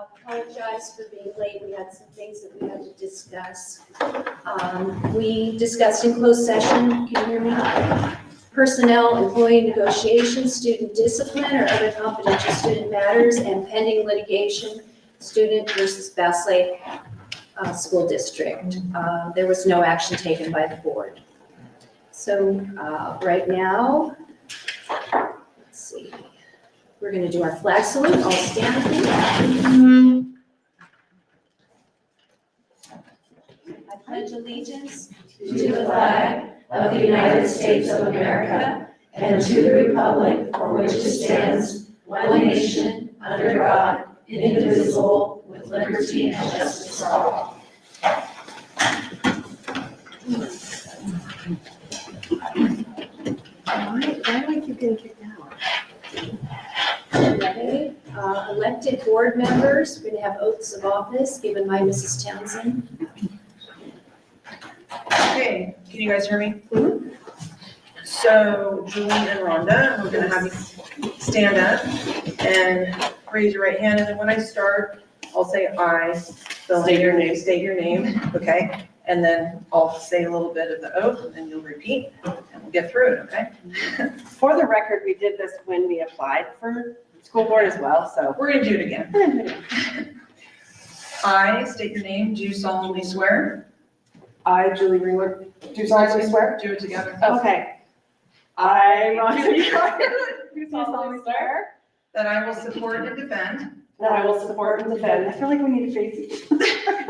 apologize for being late. We had some things that we had to discuss. We discussed in closed session, can you hear me? Personnel, employee negotiations, student discipline, or other confidential student matters, and pending litigation, student versus Bass Lake School District. There was no action taken by the board. So right now, let's see. We're going to do our flag salute. I'll stand, please. I pledge allegiance to the flag of the United States of America and to the republic for which it stands, one nation, under God, indivisible, with liberty and justice for all. Why do I keep getting kicked out? Okay, elected board members, we're going to have oaths of office given by Mrs. Townsend. Okay, can you guys hear me? So Julie and Rhonda, we're gonna have you stand up and raise your right hand, and then when I start, I'll say I. State your name, okay? And then I'll say a little bit of the oath, and then you'll repeat, and we'll get through it, okay? For the record, we did this when we applied for school board as well, so. We're gonna do it again. I state your name, do solemnly swear. I, Julie Ringwood, do solemnly swear. Do it together. Okay. I, Rhonda Carter, do solemnly swear That I will support and defend that I will support and defend. I feel like we need to face each other.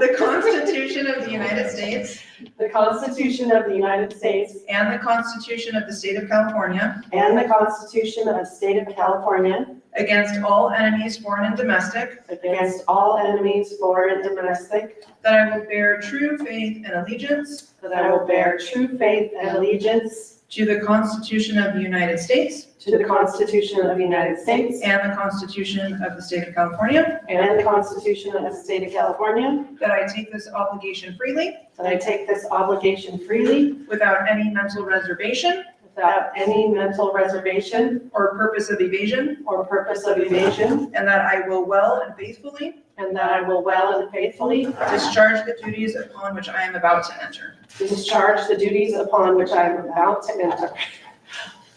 the Constitution of the United States The Constitution of the United States and the Constitution of the State of California and the Constitution of the State of California against all enemies, foreign and domestic, against all enemies, foreign and domestic, that I will bear true faith and allegiance that I will bear true faith and allegiance to the Constitution of the United States to the Constitution of the United States and the Constitution of the State of California, and the Constitution of the State of California, that I take this obligation freely that I take this obligation freely without any mental reservation without any mental reservation or purpose of evasion, or purpose of evasion, and that I will well and faithfully and that I will well and faithfully discharge the duties upon which I am about to enter. discharge the duties upon which I am about to enter.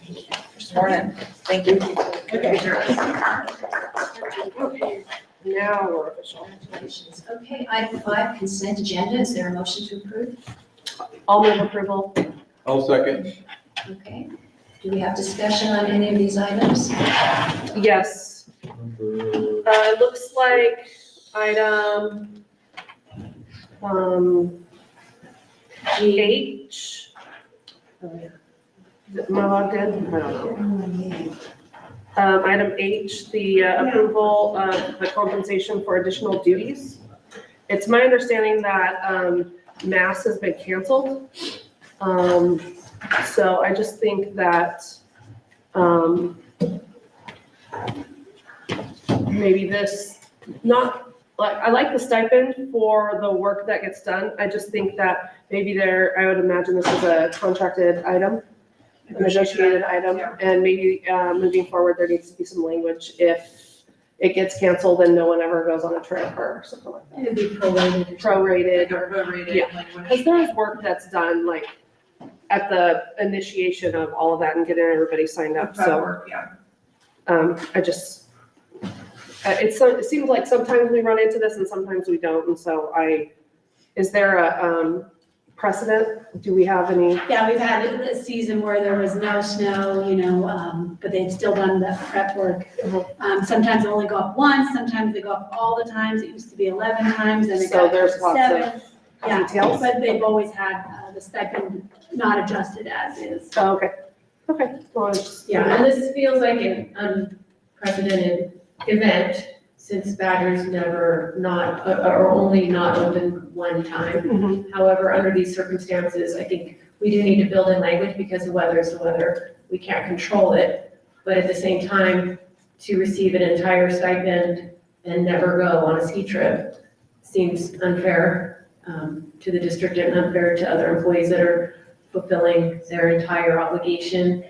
You're sworn in. Thank you. Okay. Now we're official. Congratulations. Okay, item 5, consent agenda. Is there a motion to approve? I'll move approval. I'll second. Okay. Do we have discussion on any of these items? Yes. It looks like item, H. Oh, yeah. Am I logged in? I don't know. Item H, the approval of the compensation for additional duties. It's my understanding that Mass has been canceled. So I just think that maybe this, not, like, I like the stipend for the work that gets done. I just think that maybe I would imagine this is a contracted item, a negotiated item, Yeah. and maybe moving forward, there needs to be some language if it gets canceled and no one ever goes on a trip or something like that. It would be prorated. Prorated, Or prorated Yeah. language. because there is work that's done, like, at the initiation of all of that and getting everybody signed up, That so. work, yeah. It seems like sometimes we run into this and sometimes we don't, and so is there a precedent? Do we have any? Yeah, we've had a season where there was no snow, but they've still done the prep work. Sometimes they only go up once, sometimes they go up all the times. It used to be 11 times, and it So got there's to lots 7. Yeah, details? but they've always had the stipend not adjusted as is. Oh, okay, okay. Well, it's just- Yeah, and this feels like an unprecedented event since Badger's never or only not open one time. Mhm. However, under these circumstances, I think we do need to build in language because the weather is the weather. We can't control it. But at the same time, to receive an entire stipend and never go on a ski trip seems unfair to the district and unfair to other employees that are fulfilling their entire obligation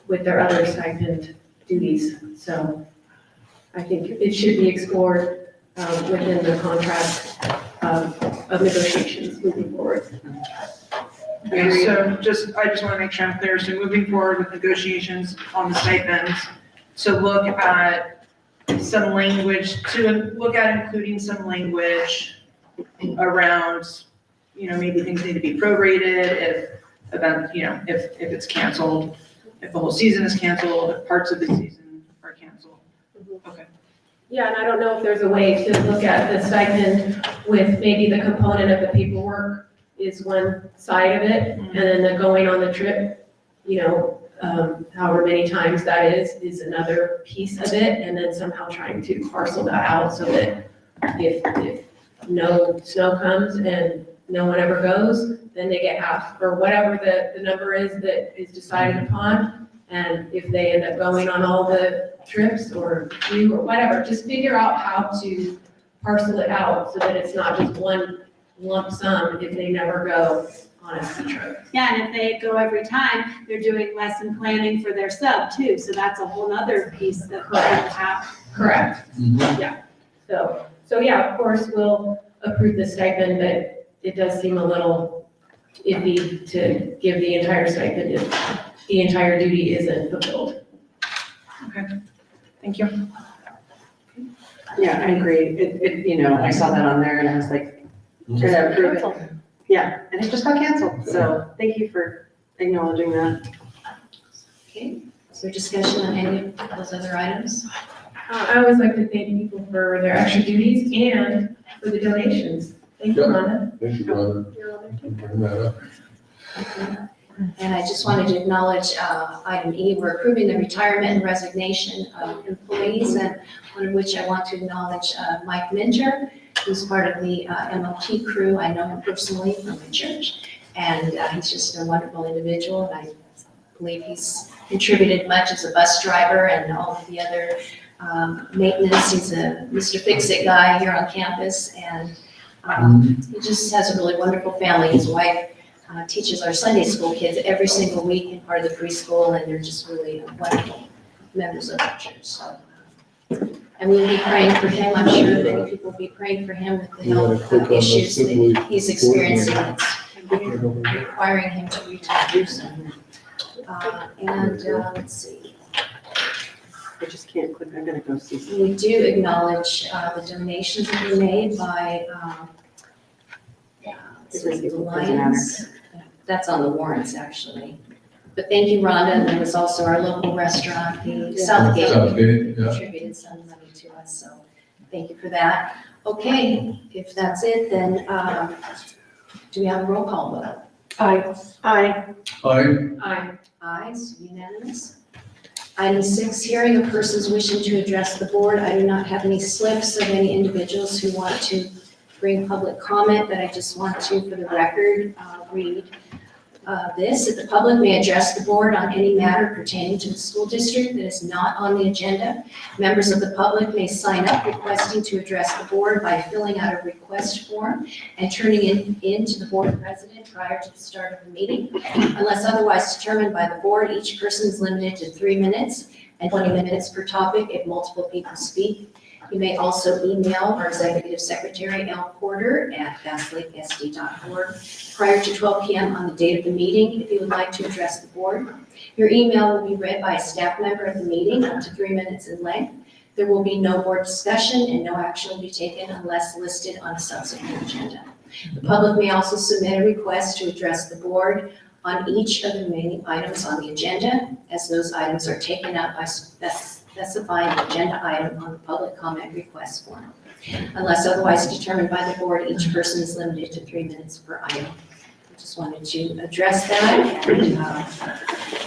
with their other stipend duties. So I think it should be explored within the contract of negotiations moving forward. Okay, so I just want to make sure I'm clear. So moving forward with negotiations on the stipends, to look at some language, to look at including some language around, maybe things need to be prorated if event, if it's canceled, if the whole season is canceled, if parts of the season are canceled. Okay. Yeah, and I don't know if there's a way to look at the stipend with maybe the component of the paperwork is one side of it, and then the going on the trip, however many times that is another piece of it, and then somehow trying to parcel that out so that if no snow comes and no one ever goes, then they get half, or whatever the number is that is decided upon. And if they end up going on all the trips or few or whatever, just figure out how to parcel it out so that it's not just one lump sum if they never go on a ski trip. Yeah, and if they go every time, they're doing lesson planning for their sub too, so that's a whole nother piece that we'll have. Correct. Mhm. Yeah. So yeah, of course, we'll approve the stipend, but it does seem a little iffy to give the entire stipend if the entire duty isn't fulfilled. Thank you. Yeah, I agree. I saw that on there and I was like, should I approve it? Yeah, and it just got canceled. So thank you for acknowledging that. Okay, is there discussion on any of those other items? I always like to thank people for their extra duties and for the donations. Thank you, Rhonda. Thank you, Rhonda, for bringing that up. And I just wanted to acknowledge item E, we're approving the retirement and resignation of employees, and one of which I want to acknowledge Mike Minter, who's part of the MLT crew. I know him personally from the church, and he's just a wonderful individual, and I believe he's contributed much as a bus driver and all of the other maintenance. He's a Mr. Fix-It guy here on campus, and he just has a really wonderful family. His wife teaches our Sunday school kids every single week in part of the preschool, and they're just really wonderful members of our church. So, and we'll be praying for him. I'm sure many people will be praying for him with the You wanna health click on the issues Simply that he's experiencing. It's right over there? requiring him to retire soon. Let's see. I just can't click. I'm gonna go see. We do acknowledge the donations that were made by Doesn't Lions. That's on the warrants, actually. But thank you, Rhonda, and there was also our local restaurant, the Southgate, Southgate, yeah. contributed some money to us, so thank you for that. Okay, if that's it, then do we have a roll call vote? Aye. Aye. Aye. Ayes, unanimous. Item 6, hearing of persons wishing to address the board. I do not have any slips of any individuals who want to bring public comment, but I just want to, for the record, read this, that the public may address the board on any matter pertaining to the school district that is not on the agenda. Members of the public may sign up requesting to address the board by filling out a request form and turning it in to the board president prior to the start of the meeting. Unless otherwise determined by the board, each person is limited to 3 minutes and 20 minutes per topic if multiple people speak. You may also email our executive secretary, Al Porter, at fastlakesd.org prior to 12 p.m. on the date of the meeting if you would like to address the board. Your email will be read by a staff member at the meeting up to 3 minutes in length. There will be no board discussion and no action will be taken unless listed on a subsequent agenda. The public may also submit a request to address the board on each of the remaining items on the agenda, as those items are taken up by specifying the agenda item on the public comment request form. Unless otherwise determined by the board, each person is limited to 3 minutes per item. I just wanted to address that, and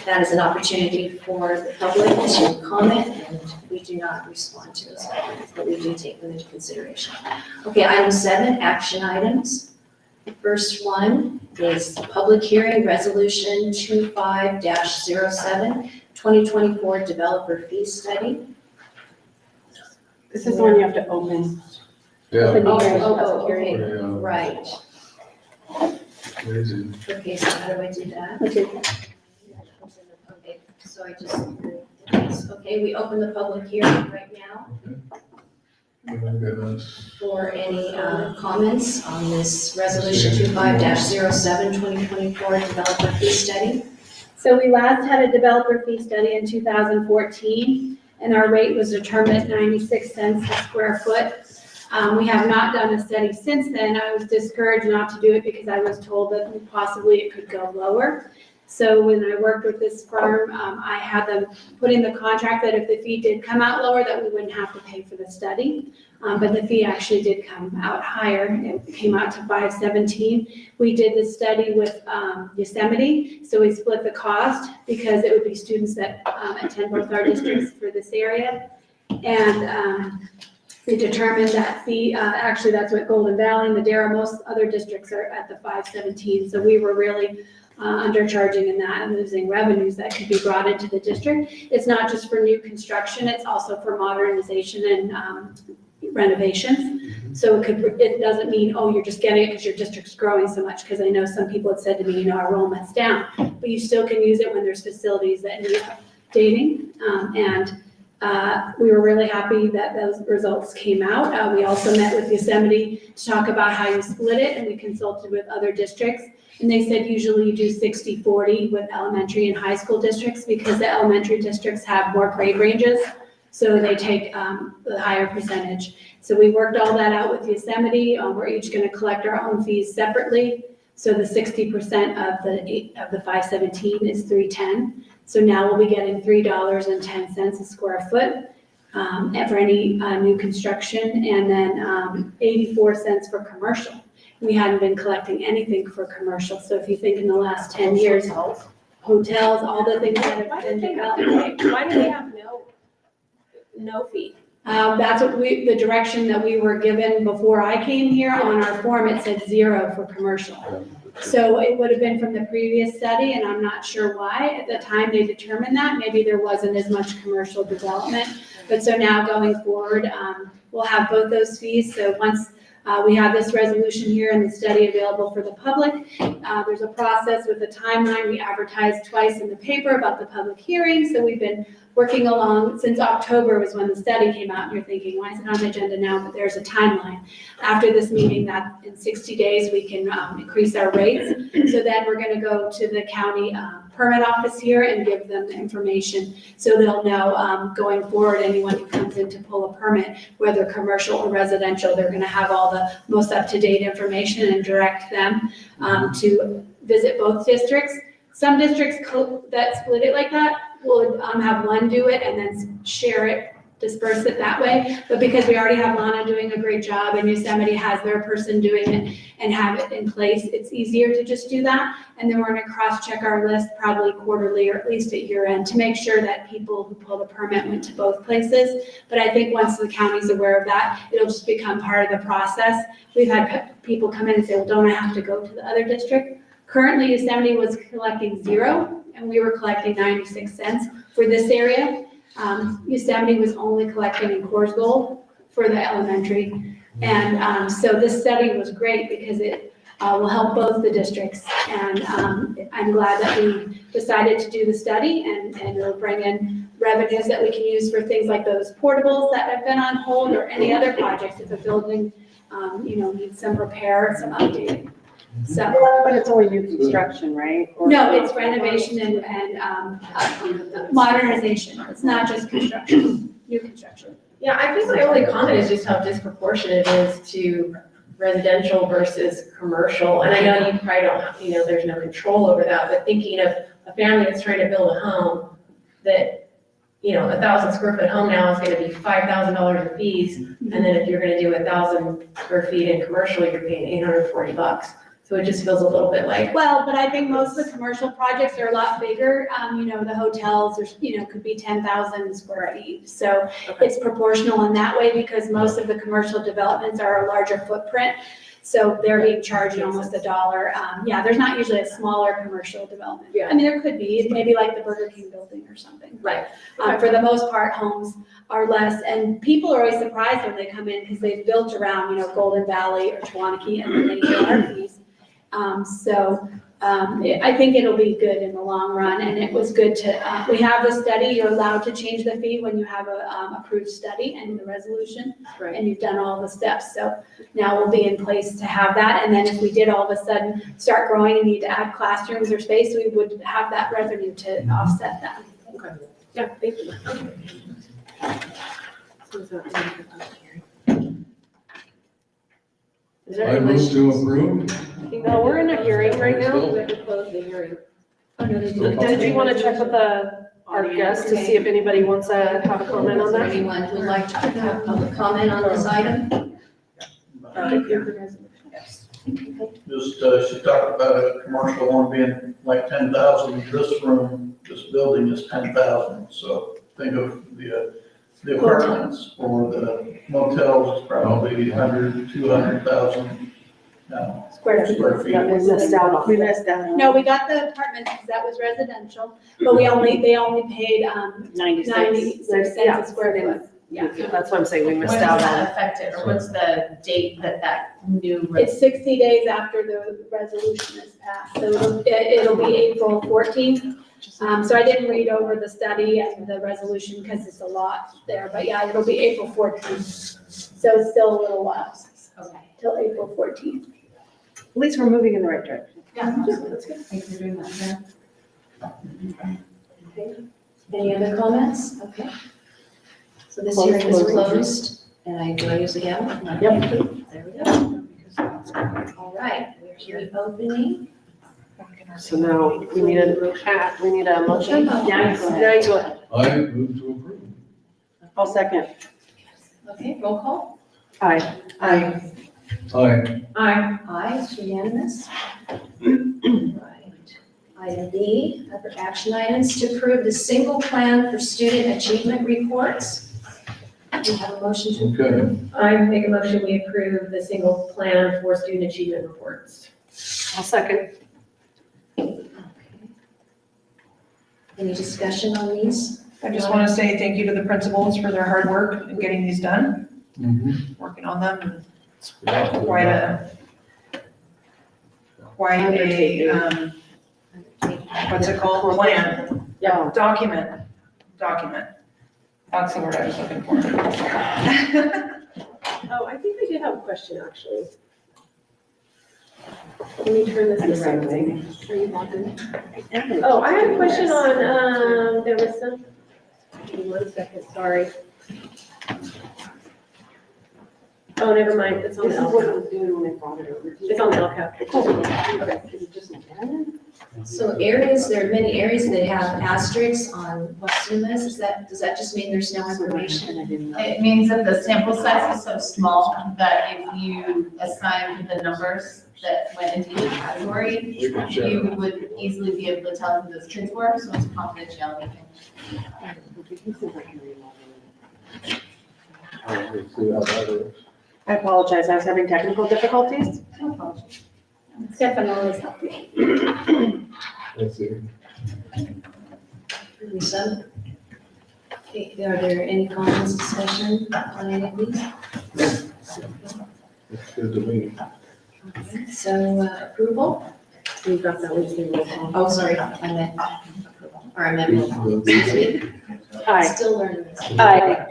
that is an opportunity for the public to comment, and we do not respond to those comments, but we do take them into consideration. Okay, item 7, action items. The first one is public hearing resolution 25-07, 2024 developer fee study. This is the one you have to open. Yeah. Open the hearing, Oh, public hearing. Yeah, Right, amazing. okay, so how do I do that? Okay. Okay, so I just, okay, we open the public hearing right now. My goodness. for any comments on this resolution 25-07, 2024 developer fee study. So we last had a developer fee study in 2014, and our rate was determined at 96 cents a square foot. We have not done a study since then. I was discouraged not to do it because I was told that possibly it could go lower. So when I worked with this firm, I had them put in the contract that if the fee did come out lower, that we wouldn't have to pay for the study. But the fee actually did come out higher. It came out to $517. We did the study with Yosemite, so we split the cost because it would be students that attend both our districts for this area. And we determined that fee, actually that's what Golden Valley, Madera, most other districts are at the $517. So we were really undercharging in that and losing revenues that could be brought into the district. It's not just for new construction, it's also for modernization and renovations. So it doesn't mean, oh, you're just getting it because your district's growing so much, because I know some people have said to me, our enrollment's down, but you still can use it when there's facilities that need updating. We were really happy that those results came out. We also met with Yosemite to talk about how you split it, and we consulted with other districts. And they said usually you do 60-40 with elementary and high school districts because the elementary districts have more grade ranges. So they take the higher percentage. So we worked all that out with Yosemite. We're each going to collect our own fees separately. So the 60% of the $517 is $310. So now we'll be getting $3.10 a square foot and for any new construction, and then 84 cents for commercial. We hadn't been collecting anything for commercial. So if you think in the last 10 years, hotels, all the things that have been developed. Why do they have no fee? That's what the direction that we were given before I came here. On our form, it said 0 for commercial. So it would have been from the previous study, and I'm not sure why. At the time they determined that, maybe there wasn't as much commercial development. But so now going forward, we'll have both those fees. So once we have this resolution here and the study available for the public, there's a process with a timeline. We advertised twice in the paper about the public hearing. So we've been working along since October was when the study came out, and you're thinking, why is it on the agenda now? But there's a timeline. After this meeting, that in 60 days, we can increase our rates. So then we're gonna go to the county permit office here and give them the information. So they'll know going forward, anyone who comes in to pull a permit, whether commercial or residential, they're gonna have all the most up-to-date information and direct them to visit both districts. Some districts that split it like that will have one do it and then share it, disperse it that way. But because we already have Lana doing a great job and Yosemite has their person doing it and have it in place, it's easier to just do that. And then we're gonna cross-check our list probably quarterly or at least at year end to make sure that people who pulled a permit went to both places. But I think once the county's aware of that, it'll just become part of the process. We've had people come in and say, well, don't I have to go to the other district? Currently, Yosemite was collecting 0, and we were collecting 96 cents for this area. Yosemite was only collecting in Coors Gold for the elementary. And so this study was great because it will help both the districts. And I'm glad that we decided to do the study, and it'll bring in revenues that we can use for things like those portables that have been on hold or any other projects if a building, needs some repair, some updating. So, But it's only new construction, right? Or- no, it's renovation and modernization. It's not just construction, new construction. Yeah, I think my only comment is just how disproportionate it is to residential versus commercial. And I know you probably don't have, there's no control over that, but thinking of a family that's trying to build a home that, 1,000 square foot home now is gonna be $5,000 in fees. And then if you're gonna do 1,000 square feet in commercial, you're paying $840. So it just feels a little bit like, Well, but I think most of the commercial projects are a lot bigger. The hotels are, could be 10,000 square feet. So Okay. it's proportional in that way because most of the commercial developments are a larger footprint. So they're being charged almost $1. There's not usually a smaller commercial development. Yeah. I mean, there could be, maybe like the Burger King building or something. right, For the most part, homes are less, and people are always surprised when they come in because they've built around, Golden Valley or Tawanaki, and then they hear our fees. I think it'll be good in the long run, and it was good to, we have the study, you're allowed to change the fee when you have a, approved study and the resolution, Right. and you've done all the steps, so now we'll be in place to have that, and then if we did all of a sudden start growing and need to add classrooms or space, we would have that revenue to offset that. Yeah, thank you. Is there I any move motion? to approve. No, we're in a hearing right now. We have to close the hearing. Oh, no, they Did you want to check with our guests to see if anybody wants to have a comment on Is there that? anyone who would like to have public comment on this item? Just, she talked about a commercial one being like 10,000. This room, this building is 10,000. So think of the apartments or the motels is probably 100, 200,000 Square feet. square feet. That we missed out on. We missed that. No, we got the apartments, because that was residential, but they only paid, 96. 96 cents a square foot. Yeah. That's what I'm saying, we When missed does out on. that affect it, or what's the date that new? It's 60 days after the resolution is passed, so it'll be April 14th. So I didn't read over the study and the resolution because it's a lot there, but yeah, it'll be April 14th. So it's still a little while, Okay. till April 14th. At least we're moving in the right direction. Yeah, that's good. Thanks for doing that, yeah. Any other comments? Okay. So this hearing is closed, and do I use the gavel? Yep. There we go. All right, we're here opening. So now we need a motion. Yeah, go ahead. Go ahead. I move to approve. I'll second. Okay, roll call. Aye. Aye. Aye. Aye. Aye, it's unanimous. Right. Item B, other action items, to approve the single plan for student achievement reports. Do you have a motion to approve? Okay. I make a motion, we approve the single plan for student achievement reports. I'll second. Any discussion on these? I just want to say thank you to the principals for their hard work in getting these done, Mhm. working on them. Yeah. Quite a, what's it called? Plan. Yeah. Document. That's the word I was looking for. Oh, I think I did have a question, actually. Let me turn this this way. Are you logged in? Oh, I had a question on, there was some, give me 1 second, sorry. Oh, never mind, it's on the This is what I LCAP. was doing when I brought it over. It's on the LCAP. Okay, is it just an errand? So areas, there are many areas that have asterisks on Wasumas. Does that just mean there's no information? I didn't know. It means that the sample size is so small that if you assign the numbers that went into each category, We can share. you would easily be able to tell who those kids were, so it's a confidentiality thing. Let's see how that is. I apologize, I was having technical difficulties. Stefan always helps me. Let's see. Lisa? Okay, are there any comments, discussion on any of these? It's good to me. Okay, so approval? We've got that one. Oh, sorry, I meant approval, or I meant roll call. Excuse me. Aye. Still learning this. Aye.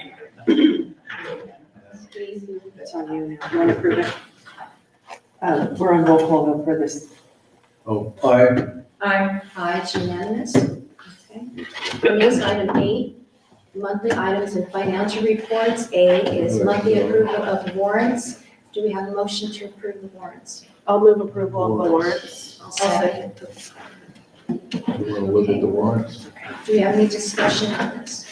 It's on you now. You want to approve it? We're on roll call though for this. Oh, aye. Aye. Aye, it's unanimous. Okay. Next, item 8, monthly items and financial reports. A is monthly approval of warrants. Do we have a motion to approve the warrants? I'll move approval of the warrants. I'll second. You want to look at the warrants? Do we have any discussion on this?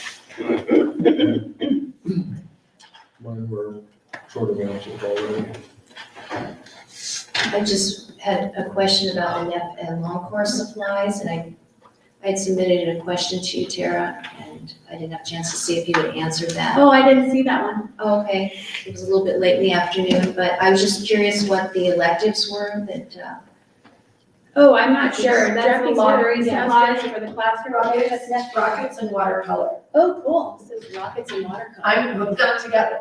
Mine were sort of answered already. I just had a question about NEP and long course supplies, and I had submitted a question to you, Tara, and I didn't have a chance to see if you would answer that. Oh, I didn't see that one. Oh, okay, it was a little bit late in the afternoon, but I was just curious what the electives were that, Oh, I'm not sure. That's the Jackie's lottery here. supplies for the classroom. Rockets and watercolor. Oh, cool. So it's rockets and watercolor. I'm hooked them together.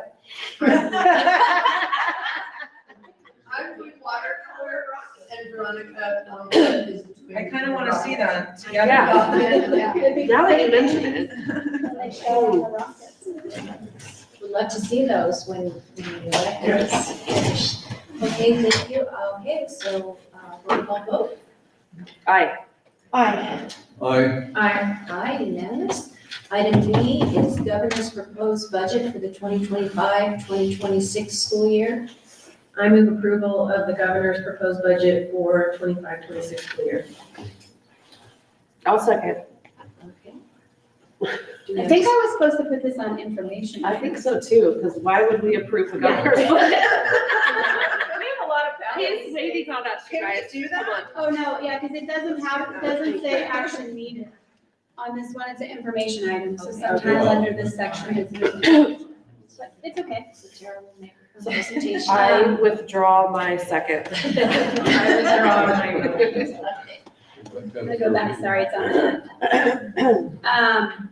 I'm doing watercolor and And Veronica, is. I kind of want to see that. Yeah. Yeah. Now that you mention it. They show on the rockets. Would love to see those when the election is finished. Okay, thank you. Okay, so, roll call vote. Aye. Aye. I, Aye, unanimous. Item B is governor's proposed budget for the 2025-2026 school year. I move approval of the governor's proposed budget for 25-26 school year. I'll second. Okay. Do we I have- think I was supposed to put this on information. I think so too, because why would we approve the governor's budget? We have a lot of He's waiting on us, Can guys. we do that? Come on. Oh, no, yeah, because it doesn't say action needed. On this one, it's an information item, so Okay. sometimes under this section, it's okay. It's a terrible presentation. I withdraw my second. Okay. I'm gonna go back, sorry, it's on.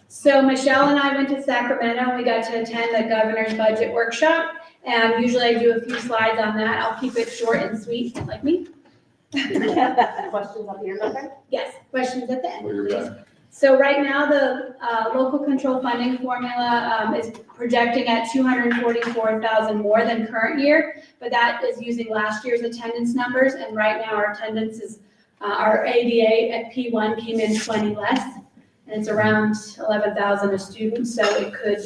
So Michelle and I went to Sacramento, and we got to attend the governor's budget workshop. And usually I do a few slides on that. I'll keep it short and sweet, like me. Questions on the end of it? Yes, questions at the end, well, you're please. back. So right now, the local control funding formula is projecting at 244,000 more than current year, but that is using last year's attendance numbers, and right now our attendance is, our ADA at P1 came in 20 less, and it's around 11,000 a student, so it could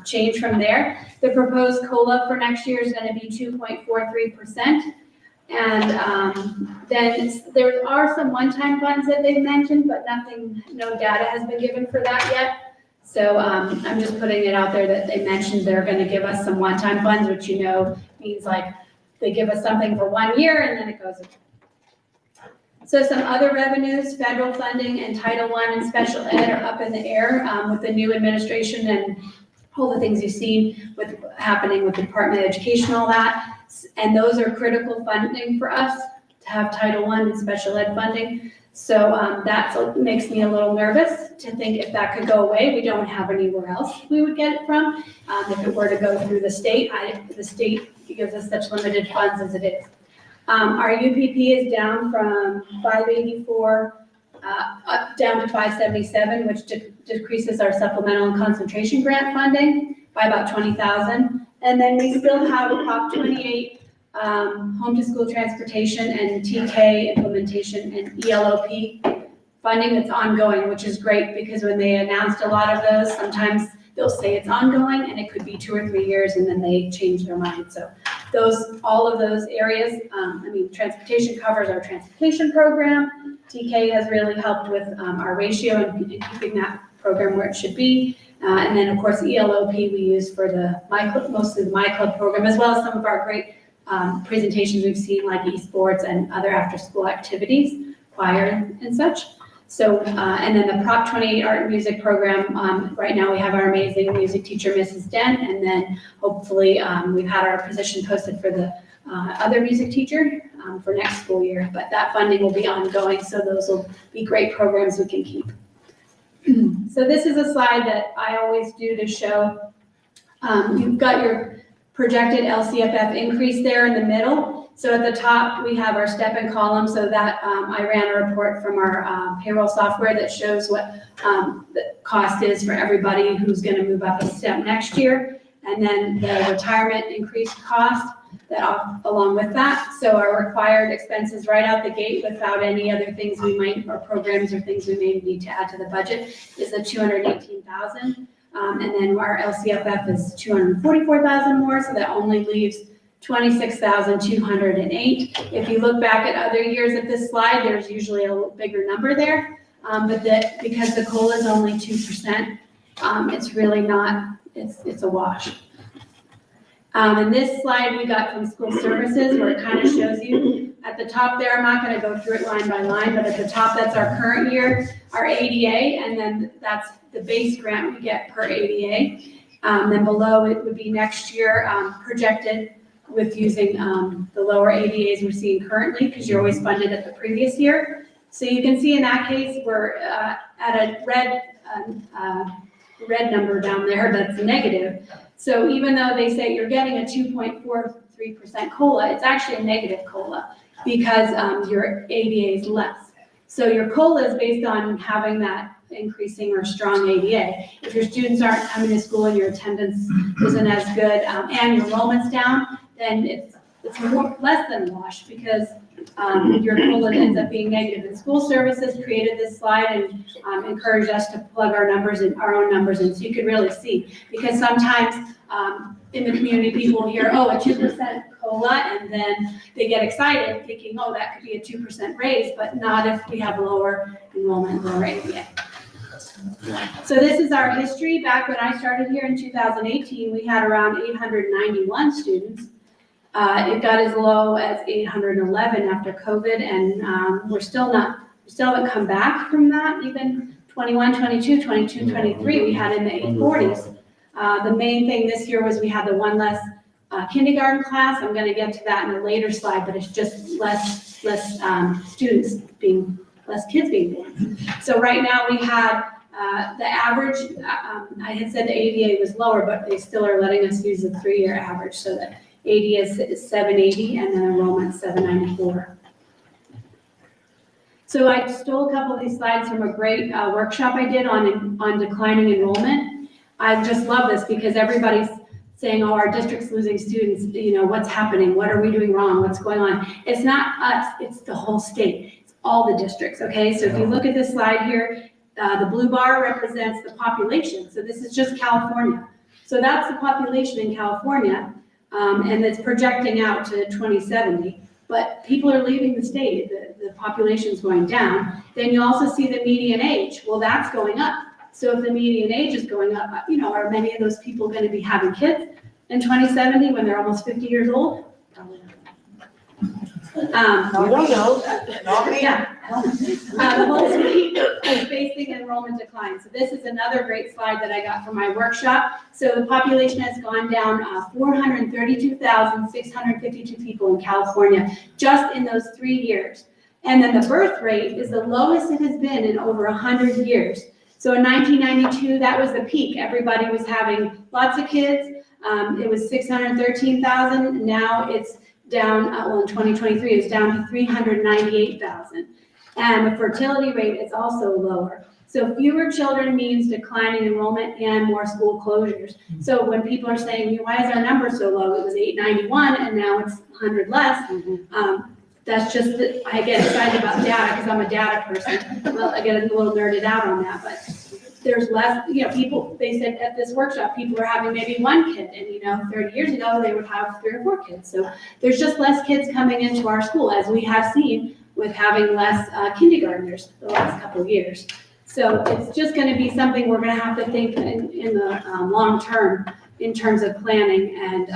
change from there. The proposed COLA for next year is gonna be 2.43%. And then there are some one-time funds that they've mentioned, but no data has been given for that yet. So I'm just putting it out there that they mentioned they're gonna give us some one-time funds, which you know means like they give us something for 1 year and then it goes. So some other revenues, federal funding and Title I and special ed are up in the air with the new administration and all the things you've seen with happening with the Department of Education, all that. And those are critical funding for us to have Title I and special ed funding. So that makes me a little nervous to think if that could go away, we don't have anywhere else we would get it from. If it were to go through the state, the state gives us such limited funds as it is. Our UPP is down from 584 up down to 577, which decreases our supplemental and concentration grant funding by about 20,000. And then we still have a Prop 28 home to school transportation and TK implementation and ELOP funding that's ongoing, which is great because when they announced a lot of those, sometimes they'll say it's ongoing and it could be 2 or 3 years and then they change their mind. So all of those areas, transportation covers our transportation program. TK has really helped with our ratio and keeping that program where it should be. And then, of course, ELOP we use for mostly the My Club program, as well as some of our great presentations we've seen like esports and other after-school activities, choir and such. So, and then the Prop 28 art and music program, right now we have our amazing music teacher, Mrs. Dent, and then hopefully we've had our position posted for the other music teacher for next school year, but that funding will be ongoing, so those will be great programs we can keep. So this is a slide that I always do to show, you've got your projected LCFF increase there in the middle. So at the top, we have our step and column, so that I ran a report from our payroll software that shows what the cost is for everybody who's gonna move up a step next year. And then the retirement increased cost along with that. So our required expenses right out the gate without any other things or programs or things we may need to add to the budget is the 218,000. And then our LCFF is 244,000 more, so that only leaves 26,208. If you look back at other years at this slide, there's usually a little bigger number there. But because the COLA is only 2%, it's really not, it's a wash. And this slide we got from school services where it kind of shows you at the top there, I'm not going to go through it line by line, but at the top, that's our current year, our ADA, and then that's the base grant we get per ADA. Then below it would be next year projected with using the lower ADAs we're seeing currently because you're always funded at the previous year. So you can see in that case, we're at a red number down there that's negative. So even though they say you're getting a 2.43% COLA, it's actually a negative COLA. because your ADA is less. So your COLA is based on having that increasing or strong ADA. If your students aren't coming to school and your attendance isn't as good, and your enrollment's down, then it's less than a wash, because your COLA ends up being negative. And school services created this slide and encouraged us to plug our own numbers in, so you could really see. Because sometimes in the community, people hear, oh, a 2% COLA, and then they get excited thinking, oh, that could be a 2% raise, but not if we have lower enrollment, lower ADA. So this is our history. Back when I started here in 2018, we had around 891 students. It got as low as 811 after COVID, and we still haven't come back from that. Even 21, 22, 23, we had in the 840s. The main thing this year was we had the one less kindergarten class. I'm going to get to that in a later slide, but it's just less kids being born. So right now we had the average, I had said the ADA was lower, but they still are letting us use the 3-year average, so that ADA is 780 and then enrollment 794. So I stole a couple of these slides from a great workshop I did on declining enrollment. I just love this because everybody's saying, oh, our district's losing students, what's happening? What are we doing wrong? What's going on? It's not us, it's the whole state. It's all the districts, okay? So if you look at this slide here, the blue bar represents the population. So this is just California. So that's the population in California, and it's projecting out to 2070. But people are leaving the state, the population's going down. Then you also see the median age. Well, that's going up. So if the median age is going up, are many of those people going to be having kids in 2070 when they're almost 50 years old? Probably not. We don't know. Yeah. The whole state is facing enrollment decline. So this is another great slide that I got from my workshop. So the population has gone down 432,652 people in California just in those 3 years. And then the birth rate is the lowest it has been in over 100 years. So in 1992, that was the peak. Everybody was having lots of kids. It was 613,000. Now it's down, in 2023, it's down to 398,000. And the fertility rate is also lower. So fewer children means declining enrollment and more school closures. So when people are saying, why is our number so low? It was 891 and now it's 100 less. That's just, I get excited about data because I'm a data person. Well, I get a little nerded out on that, but there's less, people, they said at this workshop, people are having maybe one kid, and 30 years ago, they would have 3 or 4 kids. So there's just less kids coming into our school, as we have seen with having less kindergartners the last couple of years. So it's just going to be something we're going to have to think in the long term in terms of planning, and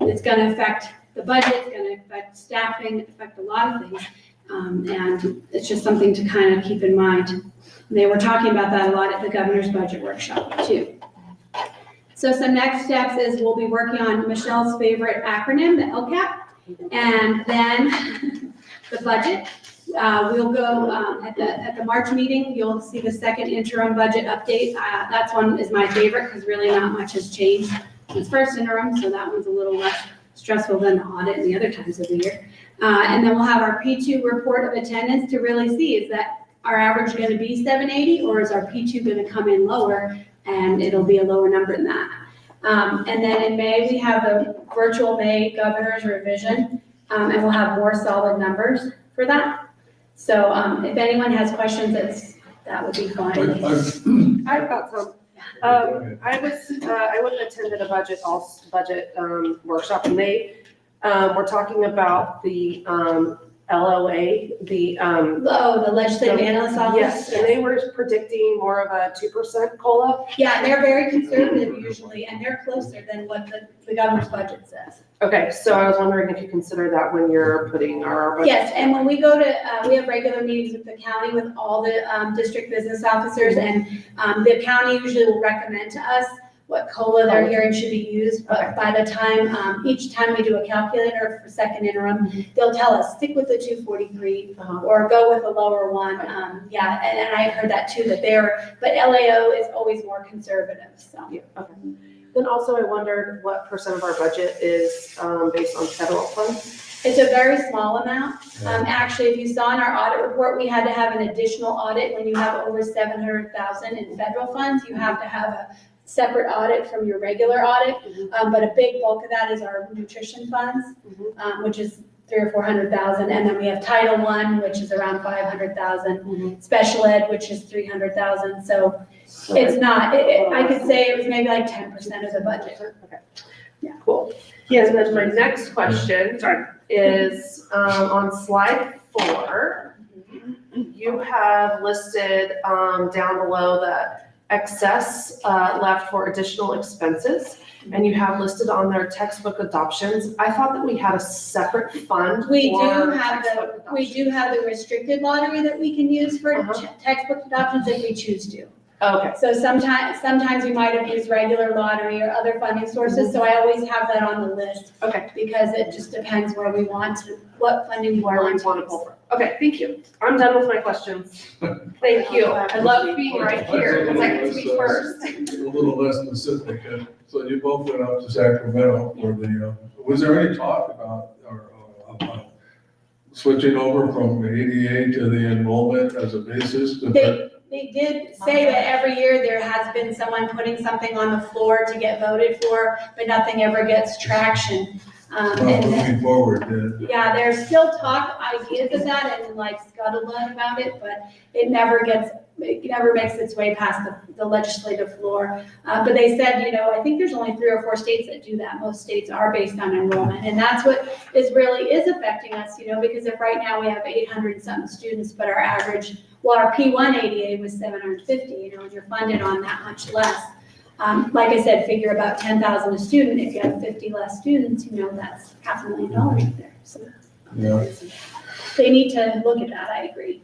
it's going to affect the budget, it's going to affect staffing, affect a lot of things, and it's just something to kind of keep in mind. They were talking about that a lot at the governor's budget workshop too. So some next steps is we'll be working on Michelle's favorite acronym, the LCAP, and then the budget. We'll go at the March meeting, you'll see the second interim budget update. That's one is my favorite because really not much has changed. It's first interim, so that one's a little less stressful than the audit and the other times of the year. And then we'll have our P2 report of attendance to really see, is that our average going to be 780, or is our P2 going to come in lower and it'll be a lower number than that. And then in May, we have the virtual May governor's revision, and we'll have more solid numbers for that. So if anyone has questions, that would be fine. I've got some. I went and attended a budget workshop, and they were talking about the LOA, the Legislative Analyst Office? Yes, and they were predicting more of a 2% COLA. Yeah, they're very conservative usually, and they're closer than what the governor's budget says. Okay, so I was wondering if you consider that when you're putting our budget. Yes, and when we go to, we have regular meetings with the county with all the district business officers, and the county usually will recommend to us what COLA they're hearing should be used, but by the time, each time we do a calculator for second interim, they'll tell us, stick with the 243 or go with a lower one. Yeah, and I heard that too, but LAO is always more conservative, so. Yeah, okay. Then also I wondered what % of our budget is based on federal funds? It's a very small amount. Actually, if you saw in our audit report, we had to have an additional audit when you have over 700,000 in federal funds. You have to have a separate audit from your regular audit. But a big bulk of that is our nutrition funds, which is 300,000 or 400,000. And then we have Title I, which is around 500,000. Special ed, which is 300,000. So it's not, I could say it was maybe like 10% of the budget. Cool. Yeah, and then my next question is, on slide 4, you have listed, down below the excess, left for additional expenses, and you have listed on there textbook adoptions. I thought that we had a separate fund We do for have textbook we adoptions. do have the restricted lottery that we can use for Uh-huh. textbook adoptions if we choose to. Okay, So sometimes you might have used regular lottery or other funding sources, so I always have that on the list. Okay. Because it just depends where we want to, what funding we where we want want to to pull from. Okay, thank you. I'm done with my questions. Thank you. I love being right here, because I can speak first. A little less specific, so you both went up to Sacramento for the, was there any talk about, about switching over from the ADA to the enrollment as a basis? They did say that every year there has been someone putting something on the floor to get voted for, but nothing ever gets traction. And Moving forward, yeah, there's still ideas of that and like scuttlebutt about it, but it never makes its way past the legislative floor. But they said, I think there's only 3 or 4 states that do that. Most states are based on enrollment. And that's what really is affecting us, because if right now we have 800 something students, but our average, our P1 ADA was 750, and you're funded on that much less. Like I said, figure about 10,000 a student. If you have 50 less students, that's $500,000 right there. So yeah. they need to look at that, I agree.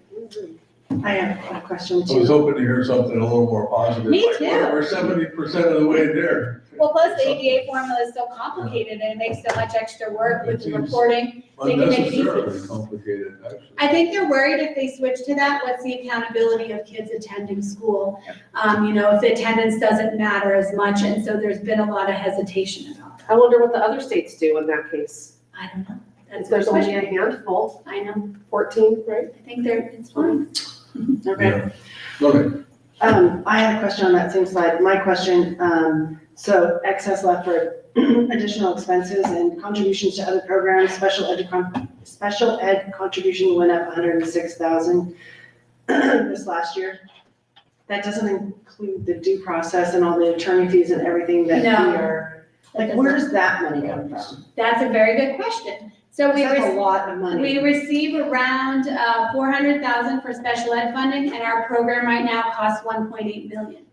I have a question I was too. hoping to hear something a little more positive. Me like, too. We're 70% of the way there. Well, plus the ADA formula is so complicated and it makes so much extra work with the reporting. They can make it easy. Unnecessarily complicated, actually. I think they're worried if they switch to that, what's the accountability of kids attending school? If the attendance doesn't matter as much, and so there's been a lot of hesitation about that. I wonder what the other states do in that case. I don't know. That's If there's a only question. a handful, I know. 14, right? I think it's fine. Okay. Okay. I had a question on that same slide. My question, so excess left for additional expenses and contributions to other programs, special ed contribution went up 106,000 this last year. That doesn't include the due process and all the attorney fees and everything that we No. are, where does that money come from? That's a very good question. So That's a lot of money. we receive around 400,000 for special ed funding, and our program right now costs 1.8 million.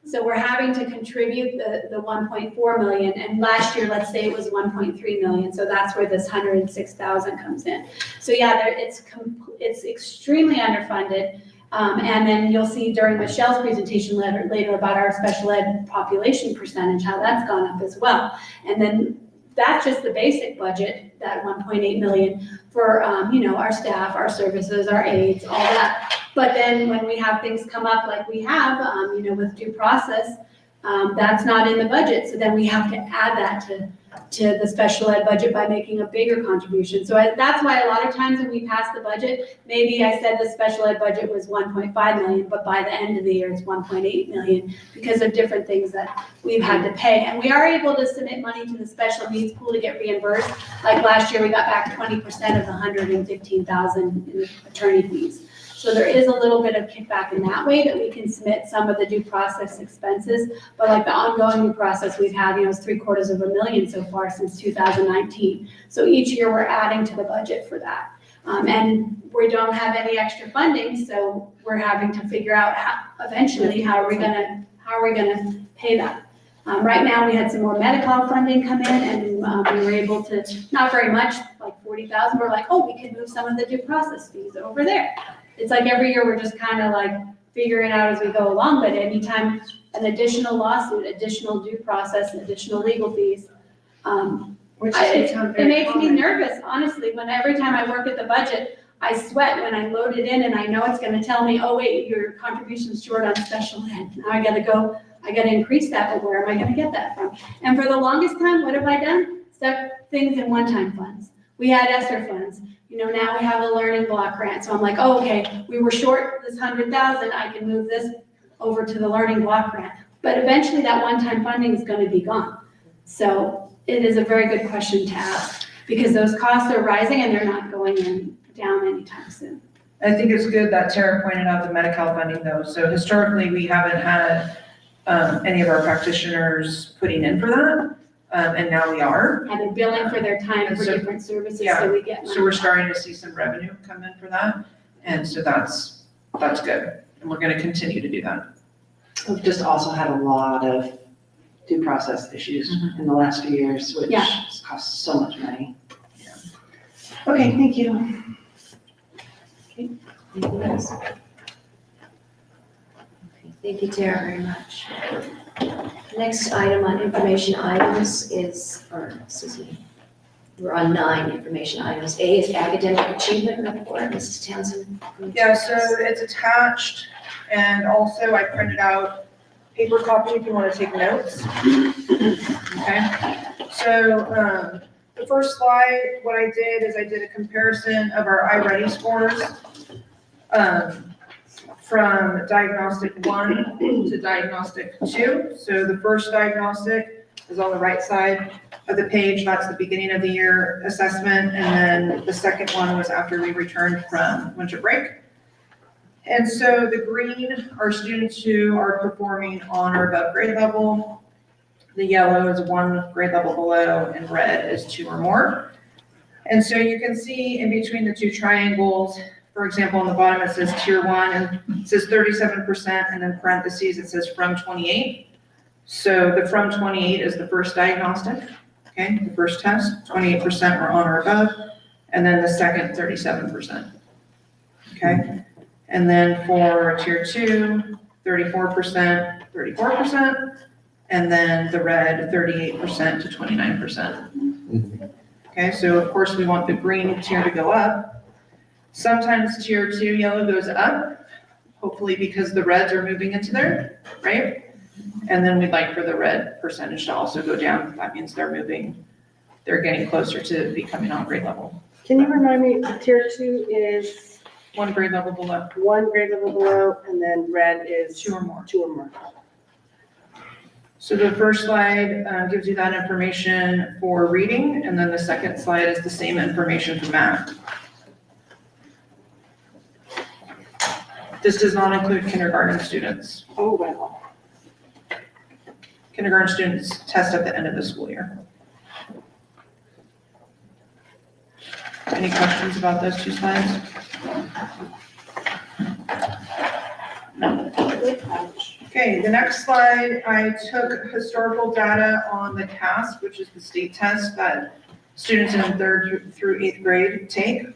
So we're having to contribute the 1.4 million, and last year, let's say it was 1.3 million, so that's where this 106,000 comes in. So yeah, it's extremely underfunded. And then you'll see during Michelle's presentation later about our special ed population percentage, how that's gone up as well. And then that's just the basic budget, that 1.8 million for, our staff, our services, our aides, all that. But then when we have things come up like we have, with due process, that's not in the budget. So then we have to add that to the special ed budget by making a bigger contribution. So that's why a lot of times when we pass the budget, maybe I said the special ed budget was 1.5 million, but by the end of the year, it's 1.8 million because of different things that we've had to pay. And we are able to submit money to the special needs pool to get reimbursed. Like last year, we got back 20% of the 115,000 in attorney fees. So there is a little bit of kickback in that way that we can submit some of the due process expenses. But like the ongoing due process we've had, is $750,000 so far since 2019. So each year we're adding to the budget for that. And we don't have any extra funding, so we're having to figure out how are we gonna pay that. Right now, we had some more medical funding come in, and we were able to, not very much, like 40,000. We're like, oh, we could move some of the due process fees over there. It's like every year we're just kind of like figuring out as we go along, but anytime an additional lawsuit, additional due process, additional legal fees, it makes me nervous, honestly, when every time I work at the budget, I sweat when I load it in and I know it's gonna tell me, oh wait, your contribution's short on special ed. Now I gotta increase that, but where am I gonna get that from? And for the longest time, what have I done? Stuck things in one-time funds. We had ESSER funds, now we have a learning block grant, so I'm like, oh, okay, we were short this 100,000, I can move this over to the learning block grant. But eventually that one-time funding is gonna be gone. So it is a very good question to ask, because those costs are rising and they're not going down anytime soon. I think it's good that Tara pointed out the Medi-Cal funding though. So historically, we haven't had any of our practitioners putting in for that, and now we are. And they're billing for their time And for so- different services, yeah, so we get So we're starting to see some revenue come in for that, and so that's good. And we're gonna continue to do that. We've just also had a lot of due process issues in the last few years, which Yeah. has cost so much money. Okay, thank you. Anything else? Okay, thank you, Tara, very much. Next item on information items we're on 9 information items. A is academic achievement report, Mrs. Townsend. Yeah, so it's attached, and also I printed out paper copy if you want to take notes. Okay, so, the first slide, what I did is I did a comparison of our iReady scores, from diagnostic 1 to diagnostic 2. So the first diagnostic is on the right side of the page, that's the beginning of the year assessment, and then the second one was after we returned from winter break. And so the green are students who are performing on or above grade level. The yellow is 1 grade level below, and red is 2 or more. And so you can see in between the 2 triangles, for example, on the bottom it says tier 1, and it says 37%, and then parentheses it says from 28. So the from 28 is the first diagnostic, okay, the first test, 28% were on or above, and then the second, 37%, okay? And then for tier 2, 34%, 34%, and then the red, 38% to 29%. Okay, so of course we want the green tier to go up. Sometimes tier 2 yellow goes up, hopefully because the reds are moving into there, right? And then we'd like for the red percentage to also go down. That means they're moving, they're getting closer to becoming on grade level. Can you remind me, tier 2 is 1 grade level below, 1 grade level below, and then red is 2 or more. 2 or more. So the first slide gives you that information for reading, and then the second slide is the same information for math. This does not include kindergarten students. Oh, wow. Kindergarten students test at the end of the school year. Any questions about those 2 slides? Okay, the next slide, I took historical data on the CASP, which is the state test that students in 3rd through 8th grade take.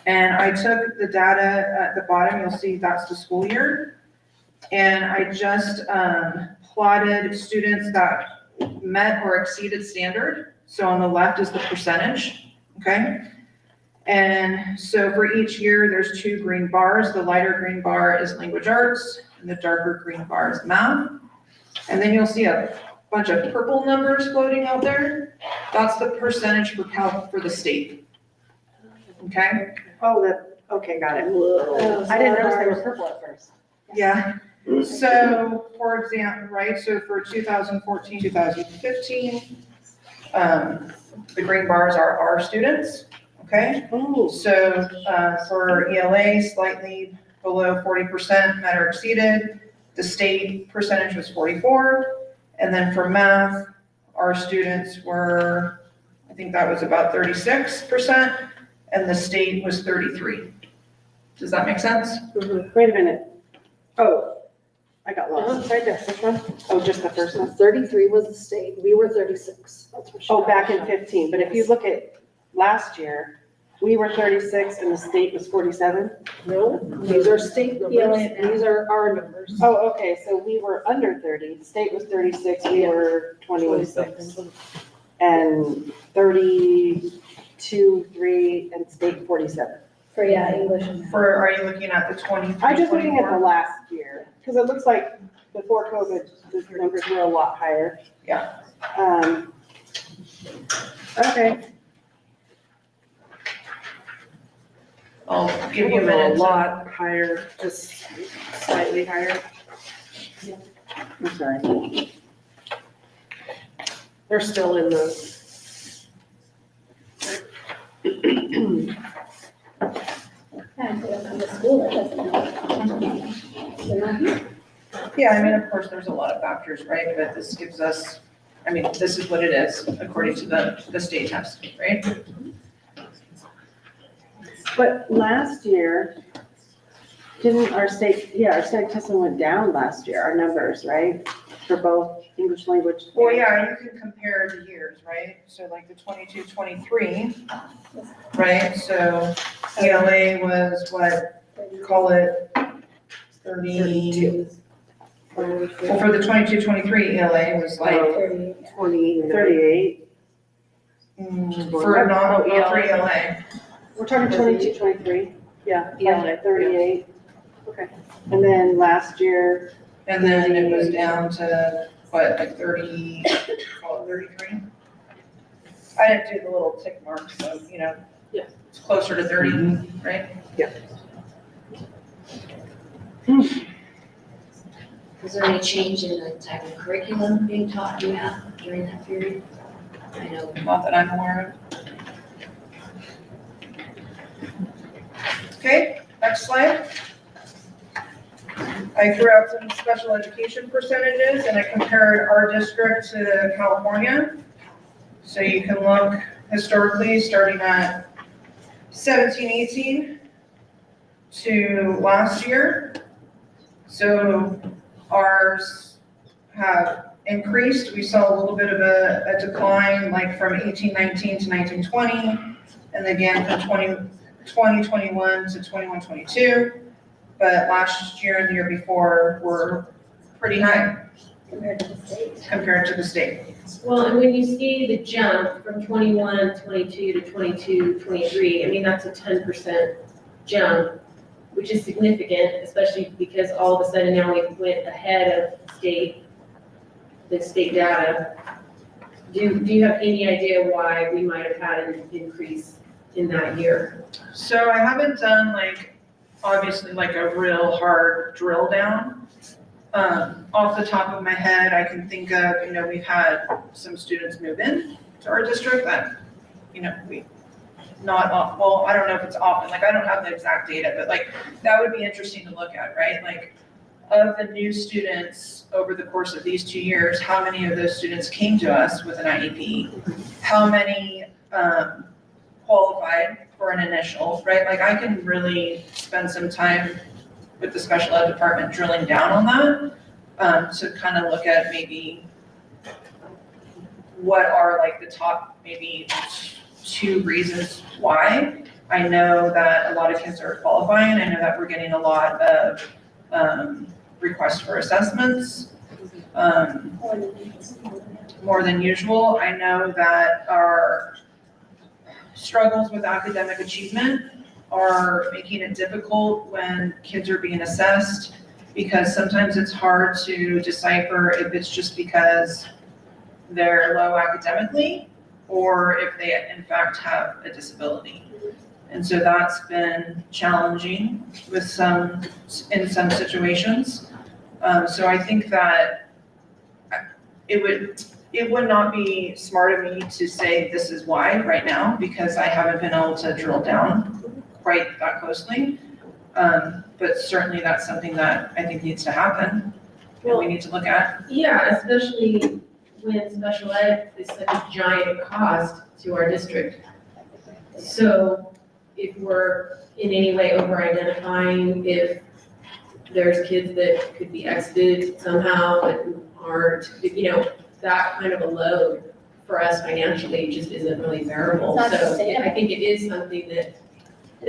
And I took the data at the bottom, you'll see that's the school year. And I just plotted students that met or exceeded standard. So on the left is the percentage, okay? And so for each year, there's 2 green bars. The lighter green bar is language arts, and the darker green bar is math. And then you'll see a bunch of purple numbers floating out there. That's the percentage for the state. Okay? Oh, okay, got it. I didn't notice they were purple at first. Yeah. So, for example, right, so for 2014, 2015, the green bars are our students, okay? Oh, So, for ELA, slightly below 40% met or exceeded. The state percentage was 44. And then for math, our students were, I think that was about 36%, and the state was 33. Does that make sense? wait a minute. Oh, I got lost. Right there, which one? Oh, just the first one? 33 was the state, we were 36, that's for sure. Oh, back in 15, but if you look at last year, we were 36 and the state was 47? No, these are state numbers, these are our numbers. Oh, okay, so we were under 30, the state was 36, we were 26. And 32, 3, and state 47. For, English and. Are you looking at the 23, I'm just looking at the 24? last year, because it looks like before COVID, the numbers were a lot higher. Yeah. Okay. I'll give you a minute. A lot higher, just slightly higher. I'm sorry. They're still in the. And from the school that doesn't know. They're not here. Yeah, I mean, of course, there's a lot of factors, right? But this gives us, I mean, this is what it is according to the state test, right? But last year, didn't our state testing went down last year, our numbers, right? For both English language. Well, yeah, you can compare the years, right? So like the 22, 23, right? So ELA was what, call it 30. Well, for the 22, 23 ELA was like, 20, 38. for not for ELA. We're talking 22, 23. Yeah, ELA, 38. Okay. And then last year, And then it was down to what, like 30, call it 33? I didn't do the little tick mark, so, you know. Yeah. It's closer to 30, right? Was there any change in the type of curriculum being taught in math during that period? I know. Not that I'm aware of. Okay, next slide. I threw out some special education percentages and I compared our district to California. So you can look historically, starting at 17, 18 to last year. So ours have increased. We saw a little bit of a decline, like from 18, 19 to 19, 20, and again from 20, 21 to 21, 22. But last year and the year before were pretty high Compared to the state. compared to the state. Well, and when you see the jump from 21, 22 to 22, 23, I mean, that's a 10% jump, which is significant, especially because all of a sudden now we went ahead of the state data. Do you have any idea why we might have had an increase in that year? So I haven't done obviously a real hard drill down. Off the top of my head, I can think of, we've had some students move in to our district that, well, I don't know if it's often, I don't have the exact data, but that would be interesting to look at, right? Of the new students over the course of these 2 years, how many of those students came to us with an IEP? How many qualified for an initial, right? I can really spend some time with the special ed department drilling down on that, to kind of look at maybe what are the top maybe 2 reasons why. I know that a lot of kids are qualifying. I know that we're getting a lot of requests for assessments, more than usual. I know that our struggles with academic achievement are making it difficult when kids are being assessed, because sometimes it's hard to decipher if it's just because they're low academically or if they in fact have a disability. And so that's been challenging in some situations. So I think that it would not be smart of me to say this is why right now, because I haven't been able to drill down quite that closely. But certainly that's something that I think needs to happen and we need to look at. Yeah, especially when special ed is such a giant cost to our district. So if we're in any way over-identifying, if there's kids that could be exited somehow and aren't, that kind of a load for us financially just isn't really bearable. Not So sustainable. I think it is something that,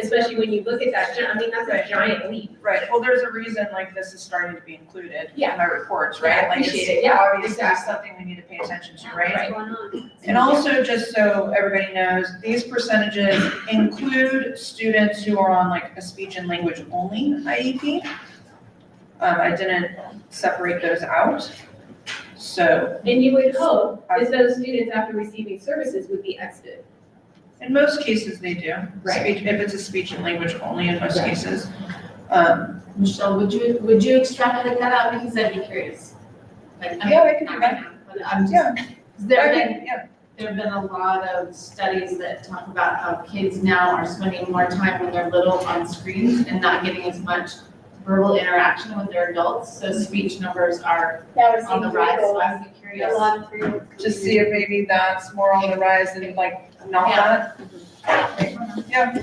especially when you look at that, that's a giant leap. Right, well, there's a reason this is starting to be included in my reports, right? Yeah, I appreciate it. Yeah, Obviously exactly. something we need to pay attention to, right? What's going on? And also, just so everybody knows, these percentages include students who are on a speech and language only IEP. I didn't separate those out. So, And you would hope that those students, after receiving services, would be exited. In most cases, they do. Right. If it's a speech and language only in most Right. cases. Michelle, would you extrapolate that out, because I'd be curious? Like, Yeah, I can do that. But I'm Yeah. just, 'cause there have been, Yeah. there have been a lot of studies that talk about how kids now are spending more time when they're little on screens and not getting as much verbal interaction with their adults, so speech numbers are Yeah, we're on the seeing rise, so three-year-olds. I'd be curious. A lot of three-year-olds. Just see if maybe that's more on the rise than like not that. Yeah.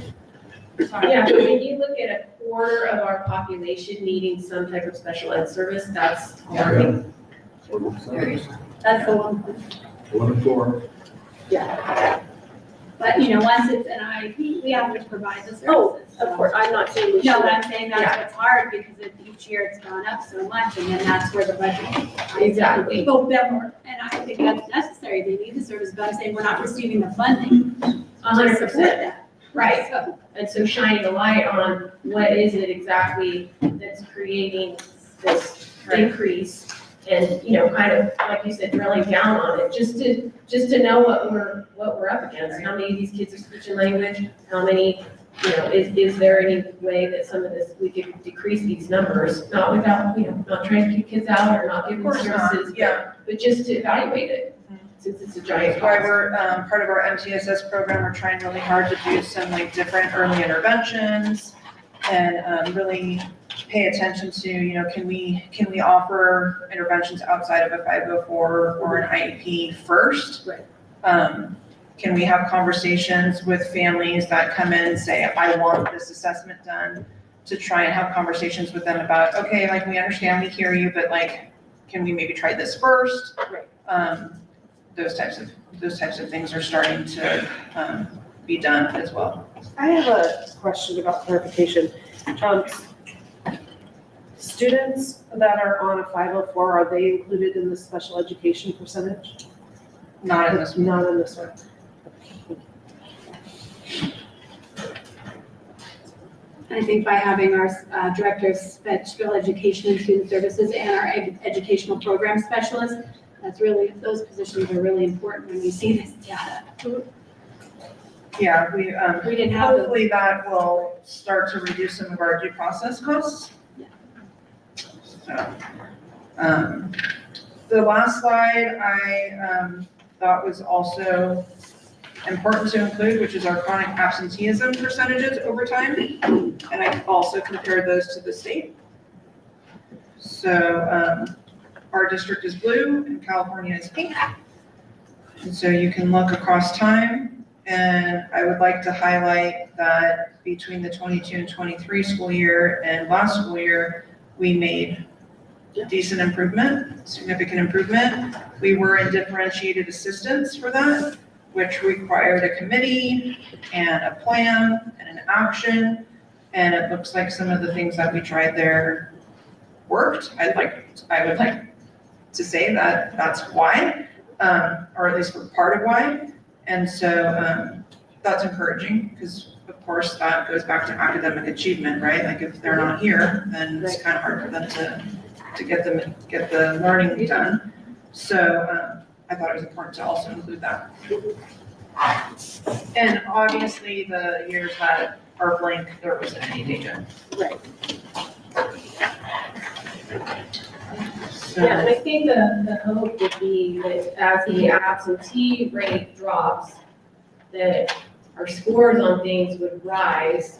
Sorry. Yeah, but when you look at a quarter of our population needing some type of special ed service, that's alarming. That's the one. 1 to 4. But, once it's an IEP, we have to provide the services. Oh, so. Of course, I'm not saying we No, should. but I'm saying that's what's hard, because each year it's gone up so much, and then that's where the budget. Exactly. We hope that more, and I think that's necessary, they need the service, but I'm saying we're not receiving the funding. to 100%. support that. Right. So, And so shining a light on what is it exactly that's creating this increase, and, kind of, like you said, drilling down on it, just to know what we're up against. How many of these kids are speech and language? How many, is there any way that some of this, we could decrease these numbers? Not without, not trying to keep kids out or not giving Of course not, services, yeah. but just to evaluate it, since it's a giant That's why cost. we're, part of our MTSS program, we're trying really hard to do some like different early interventions and really pay attention to, can we offer interventions outside of a 504 or an IEP first? Right. Can we have conversations with families that come in and say, I want this assessment done, to try and have conversations with them about, okay, like, we understand, we hear you, but like, can we maybe try this first? Right. Those types of things are starting to be done as well. I have a question about clarification. Students that are on a 504, are they included in the special education percentage? Not in this one. Not in this one. I think by having our Director of Special Education and Student Services and our Educational Program Specialist, those positions are really important when you see this data. Yeah, We didn't have those. hopefully that will start to reduce some of our due process costs. So, the last slide I thought was also important to include, which is our chronic absenteeism percentages over time. And I also compared those to the state. So, our district is blue and California is pink. And so you can look across time, and I would like to highlight that between the 22 and 23 school year and last school year, we made decent improvement, significant improvement. We were in differentiated assistance for that, which required a committee and a plan and an action. And it looks like some of the things that we tried there worked. I would like to say that that's why, or at least for part of why. And so that's encouraging, because of course that goes back to academic achievement, right? Like if they're not here, then it's kind of hard for them to get the learning done. So I thought it was important to also include that. And obviously the years that are blank, there wasn't any data. Right. So, Yeah, and I think the hope would be that as the absentee rate drops, that our scores on things would rise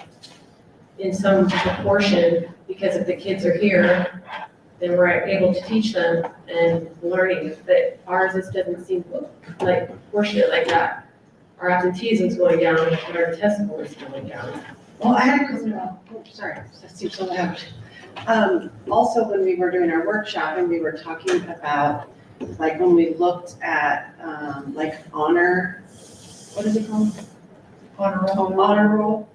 in some proportion, because if the kids are here, then we're able to teach them and learning. That ours just doesn't seem like proportionate like that. Our absenteeism is going down, and our test score is going down. Well, I had a question about, sorry, that seems so loud. Also, when we were doing our workshop and we were talking about, like, when we looked at, like, honor, what is it called? Honor roll.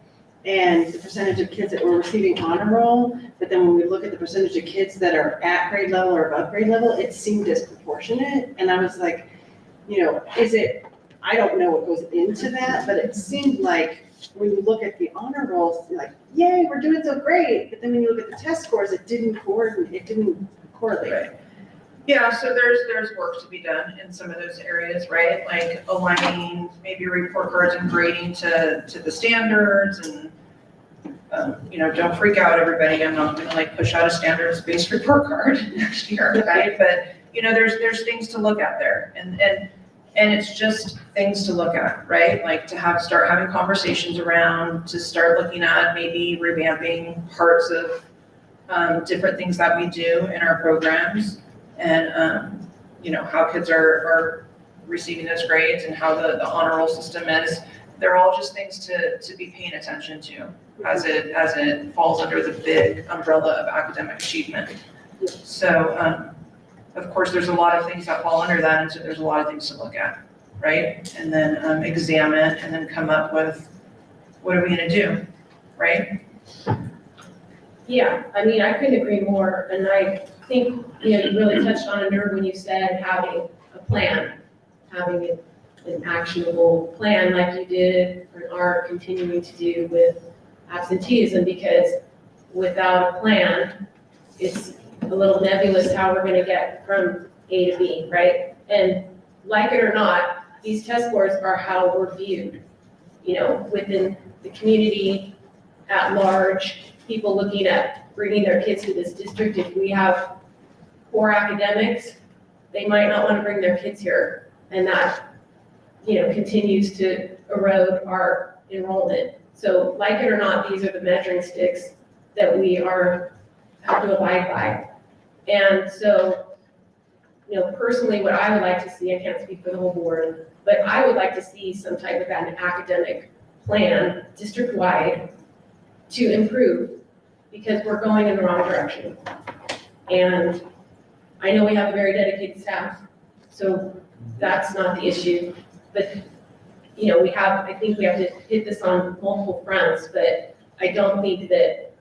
And the percentage of kids that were receiving honor roll, but then when we look at the percentage of kids that are at grade level or above grade level, it seemed disproportionate. And I was like, is it, I don't know what goes into that, but it seemed like when you look at the honor rolls, like, yay, we're doing so great. But then when you look at the test scores, it didn't correlate. Yeah, so there's work to be done in some of those areas, right? Like aligning maybe report cards and grading to the standards and, don't freak out, everybody. I'm not gonna like push out a standards-based report card next year, right? But, there's things to look at there and it's just things to look at, right? Like to start having conversations around, to start looking at maybe revamping parts of different things that we do in our programs and, how kids are receiving those grades and how the honor roll system is. They're all just things to be paying attention to as it falls under the big umbrella of academic achievement. So, of course, there's a lot of things that fall under that, and so there's a lot of things to look at, right? And then examine and then come up with, what are we gonna do, right? Yeah, I mean, I couldn't agree more, and I think, you really touched on a nerve when you said having a plan, having an actionable plan like you did and are continuing to do with absenteeism, because without a plan, it's a little nebulous how we're gonna get from A to B, right? And like it or not, these test scores are how we're viewed, within the community at large, people looking at bringing their kids to this district. If we have poor academics, they might not want to bring their kids here. And that, continues to erode our enrollment. So like it or not, these are the measuring sticks that we have to abide by. And so, personally, what I would like to see, I can't speak for the whole board, but I would like to see some type of an academic plan district-wide to improve, because we're going in the wrong direction. And I know we have a very dedicated staff, so that's not the issue. But, I think we have to hit this on multiple fronts, but I don't think that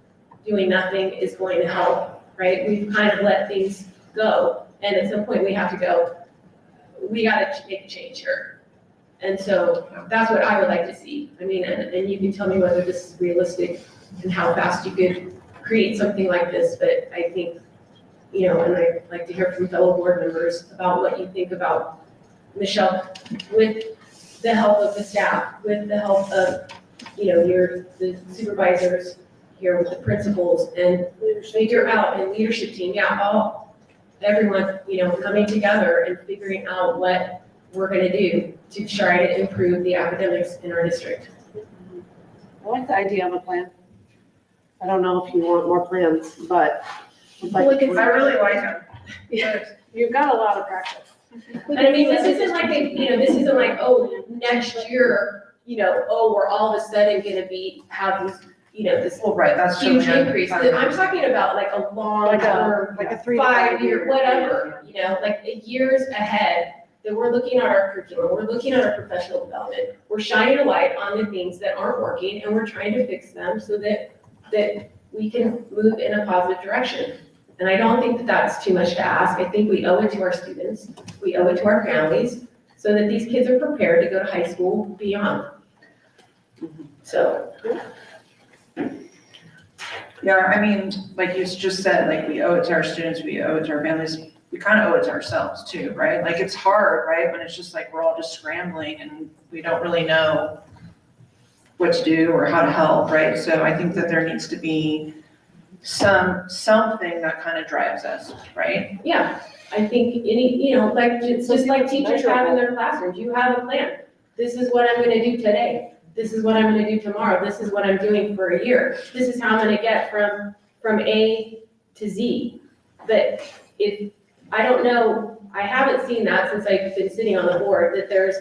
doing nothing is going to help, right? We've kind of let things go, and at some point we have to go, we gotta make a change here. And so that's what I would like to see. I mean, and you can tell me whether this is realistic and how fast you could create something like this, but I think, and I'd like to hear from fellow board members about what you think about, Michelle, with the help of the staff, with the help of, the supervisors here with the principals and figure out, and leadership team, everyone, coming together and figuring out what we're gonna do to try to improve the academics in our district. I like the idea of a plan. I don't know if you want more plans, but. I really like them. You've got a lot of practice. And I mean, this isn't like, next year, we're all of a sudden gonna have these, this Well, right, that's huge true. increase. I'm talking about like a long term, Like a 3 to 5 year. 5 year, whatever, like years ahead, that we're looking at our curriculum, we're looking at our professional development, we're shining a light on the things that aren't working, and we're trying to fix them so that we can move in a positive direction. And I don't think that that's too much to ask. I think we owe it to our students, we owe it to our families, so that these kids are prepared to go to high school beyond. So. Yeah, I mean, like you just said, like we owe it to our students, we owe it to our families, we kind of owe it to ourselves too, right? Like it's hard, right? When it's just like we're all just scrambling and we don't really know what to do or how to help, right? So I think that there needs to be something that kind of drives us, right? Yeah, I think it's just like teachers have in their classrooms, you have a plan. This is what I'm gonna do today. This is what I'm gonna do tomorrow. This is what I'm doing for a year. This is how I'm gonna get from A to Z. But I don't know, I haven't seen that since I've been sitting on the board, that there's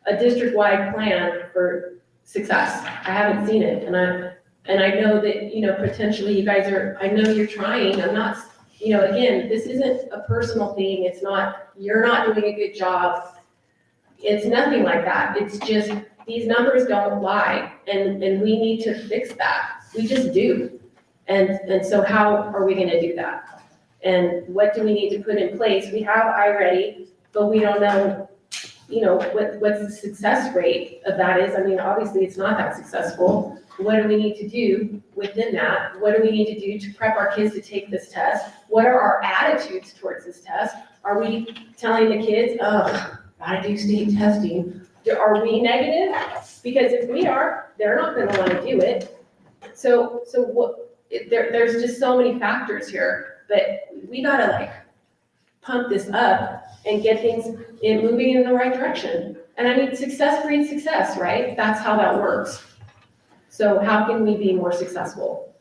a district-wide plan for success. I haven't seen it, and I know that, potentially you guys I know you're trying. I'm not, again, this isn't a personal thing. It's not, you're not doing a good job. It's nothing like that. It's just, these numbers don't lie, and we need to fix that. We just do. And so how are we gonna do that? And what do we need to put in place? We have iReady, but we don't know, what the success rate of that is. I mean, obviously, it's not that successful. What do we need to do within that? What do we need to do to prep our kids to take this test? What are our attitudes towards this test? Are we telling the kids, oh, gotta do state testing? Are we negative? Because if we are, they're not gonna wanna do it. So what, there's just so many factors here, but we gotta like pump this up and get things moving in the right direction. And I mean, success breeds success, right? That's how that works. So how can we be more successful?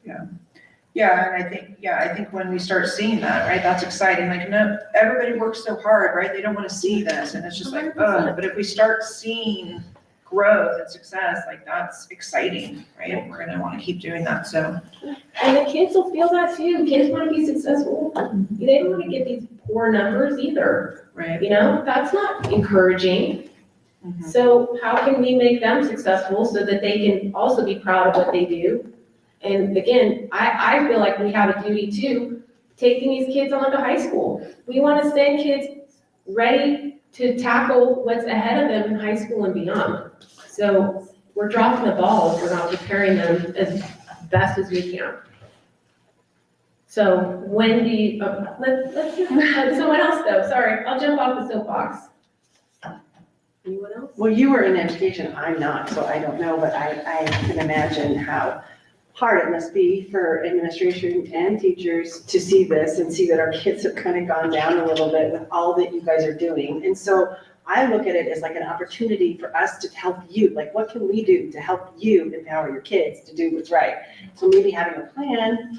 Yeah, and I think when we start seeing that, right, that's exciting, like, no, everybody works so hard, right, they don't wanna see this, and it's just like, oh, but if we start seeing growth and success, like, that's exciting, right, we're gonna wanna keep doing that, so. And the kids will feel that too. Kids want to be successful. They don't want to get these poor numbers either. Right. You know, that's not encouraging. So how can we make them successful so that they can also be proud of what they do? And again, I feel like we have a duty too, taking these kids on to high school. We want to send kids ready to tackle what's ahead of them in high school and beyond. So we're dropping the ball if we're not preparing them as best as we can. So when do you, let's hear from someone else though, sorry, I'll jump off the soapbox. Anyone else? Well, you were in education, I'm not, so I don't know, but I can imagine how hard it must be for administration and teachers to see this and see that our kids have kind of gone down a little bit with all that you guys are doing. And so I look at it as like an opportunity for us to help you, like what can we do to help you empower your kids to do what's right? So maybe having a plan